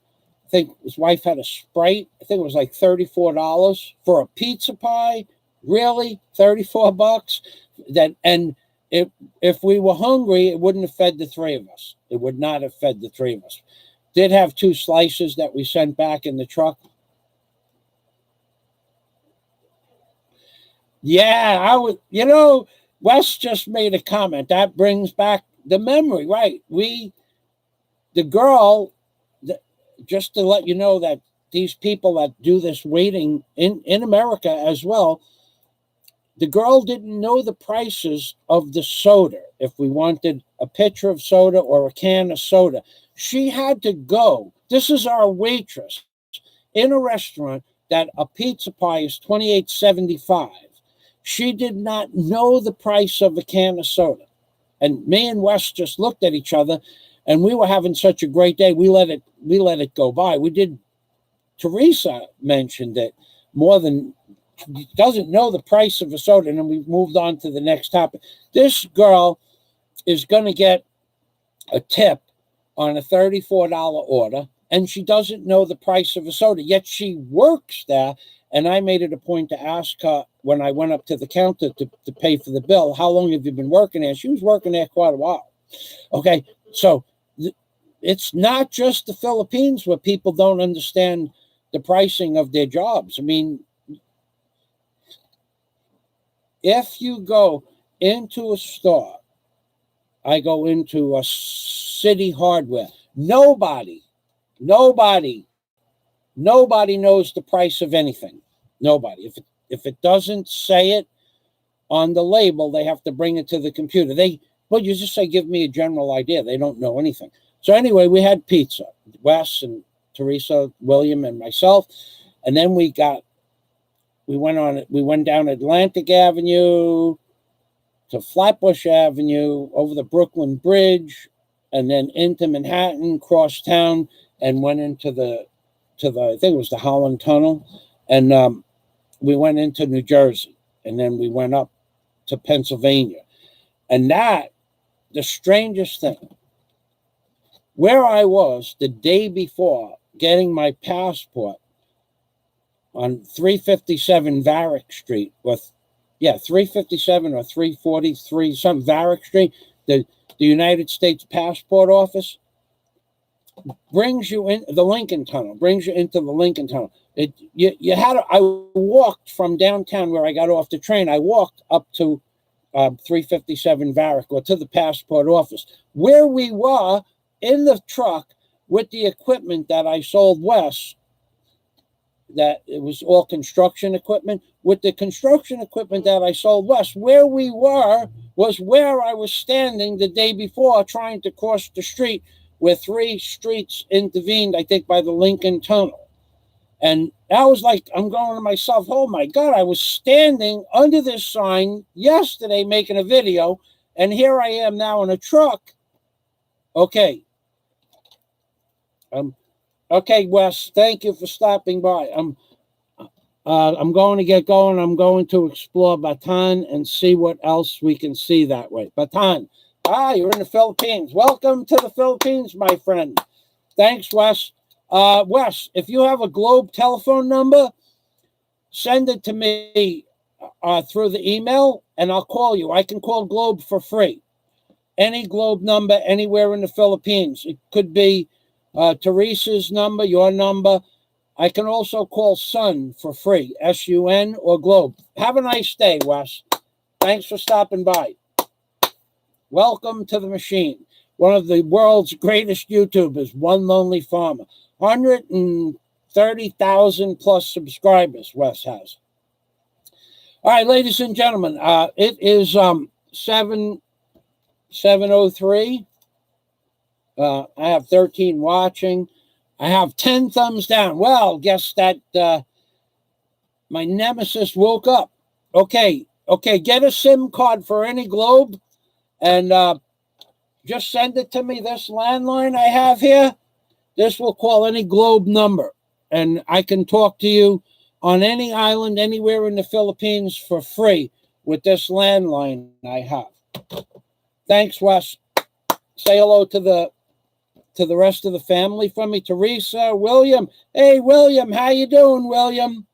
wife had a Sprite. I think it was like $34 for a pizza pie. Really, $34? If we were hungry, it wouldn't have fed the three of us. It would not have fed the three of us. Did have 2 slices that we sent back in the truck. Yeah, Wes just made a comment. That brings back the memory, right? We The girl, just to let you know that these people that do this waiting in America as well, the girl didn't know the prices of the soda. If we wanted a pitcher of soda or a can of soda, she had to go. This is our waitress in a restaurant that a pizza pie is $28.75. She did not know the price of a can of soda. And me and Wes just looked at each other, and we were having such a great day. We let it go by. We did. Teresa mentioned it more than doesn't know the price of a soda, and then we moved on to the next topic. This girl is going to get a tip on a $34 order, and she doesn't know the price of a soda, yet she works there. And I made it a point to ask her when I went up to the counter to pay for the bill, how long have you been working there? She was working there quite a while. Okay, so it's not just the Philippines where people don't understand the pricing of their jobs. I mean, if you go into a store, I go into a City Hardware, nobody knows the price of anything. Nobody. If it doesn't say it on the label, they have to bring it to the computer. Well, you just say, give me a general idea. They don't know anything. So anyway, we had pizza, Wes and Teresa, William, and myself. And then we went down Atlantic Avenue to Flatbush Avenue, over the Brooklyn Bridge, and then into Manhattan, cross town, and went into the I think it was the Holland Tunnel. And we went into New Jersey, and then we went up to Pennsylvania. And the strangest thing, where I was the day before getting my passport on 357 Varick Street, 357 or 343, some Varick Street, the United States Passport Office brings you in the Lincoln Tunnel, brings you into the Lincoln Tunnel. I walked from downtown where I got off the train. I walked up to 357 Varick, or to the passport office, where we were in the truck with the equipment that I sold Wes. That it was all construction equipment. With the construction equipment that I sold Wes, where we were was where I was standing the day before trying to cross the street, where 3 streets intervened, I think, by the Lincoln Tunnel. And I was like, I'm going to myself, oh my God, I was standing under this sign yesterday making a video, and here I am now in a truck. Okay. Okay, Wes, thank you for stopping by. I'm going to get going. I'm going to explore Bataan and see what else we can see that way. Bataan. You're in the Philippines. Welcome to the Philippines, my friend. Thanks, Wes. Wes, if you have a Globe telephone number, send it to me through the email, and I'll call you. I can call Globe for free. Any Globe number anywhere in the Philippines. It could be Teresa's number, your number. I can also call Sun for free, SUN or Globe. Have a nice day, Wes. Thanks for stopping by. Welcome to the machine. One of the world's greatest YouTubers, One Lonely Farmer. 130,000 plus subscribers Wes has. All right, ladies and gentlemen, it is 7:03. I have 13 watching. I have 10 thumbs down. Well, guess that my nemesis woke up. Okay, get a SIM card for any Globe, and just send it to me. This landline I have here, this will call any Globe number, and I can talk to you on any island anywhere in the Philippines for free with this landline I have. Thanks, Wes. Say hello to the rest of the family for me. Teresa, William. Hey, William, how you doing, William?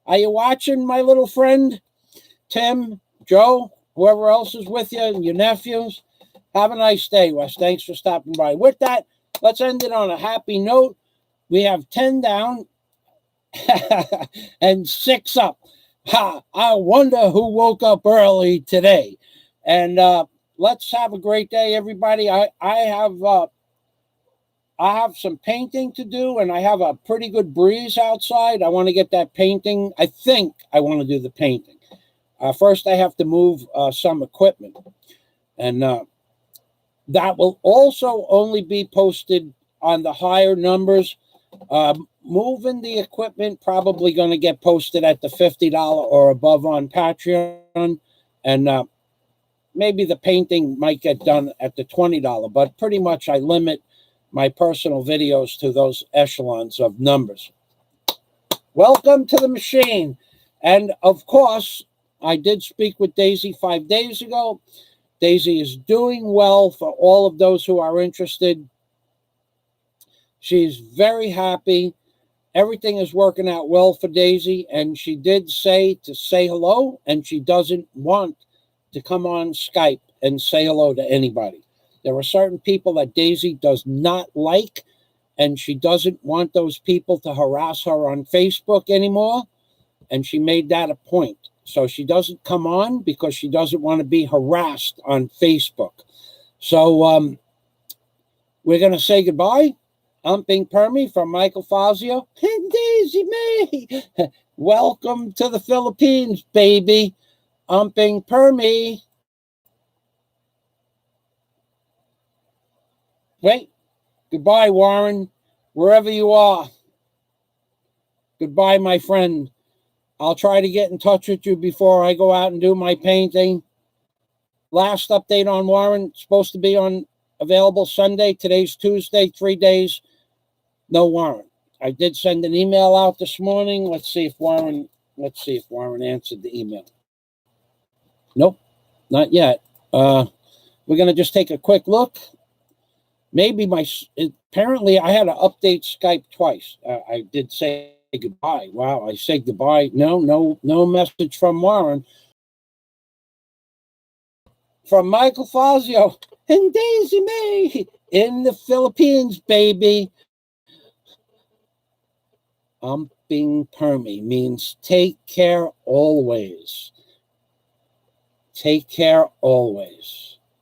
Are you watching, my little friend? Tim, Joe, whoever else is with you, and your nephews. Have a nice day, Wes. Thanks for stopping by. With that, let's end it on a happy note. We have 10 down and 6 up. I wonder who woke up early today. And let's have a great day, everybody. I have I have some painting to do, and I have a pretty good breeze outside. I want to get that painting. I think I want to do the painting. First, I have to move some equipment, and that will also only be posted on the higher numbers. Moving the equipment probably going to get posted at the $50 or above on Patreon, and maybe the painting might get done at the $20, but pretty much I limit my personal videos to those echelons of numbers. Welcome to the machine. And of course, I did speak with Daisy 5 days ago. Daisy is doing well for all of those who are interested. She's very happy. Everything is working out well for Daisy, and she did say to say hello, and she doesn't want to come on Skype and say hello to anybody. There are certain people that Daisy does not like, and she doesn't want those people to harass her on Facebook anymore, and she made that a point. So she doesn't come on because she doesn't want to be harassed on Facebook. So we're going to say goodbye. I'm Bing Permy from Michael Fazio and Daisy May. Welcome to the Philippines, baby. I'm Bing Permy. Wait. Goodbye, Warren, wherever you are. Goodbye, my friend. I'll try to get in touch with you before I go out and do my painting. Last update on Warren, supposed to be on available Sunday. Today's Tuesday, 3 days. No Warren. I did send an email out this morning. Let's see if Warren answered the email. Nope, not yet. We're going to just take a quick look. Maybe apparently I had to update Skype twice. I did say goodbye. Wow, I said goodbye. No message from Warren. From Michael Fazio and Daisy May in the Philippines, baby. Being Permy means take care always. Take care always.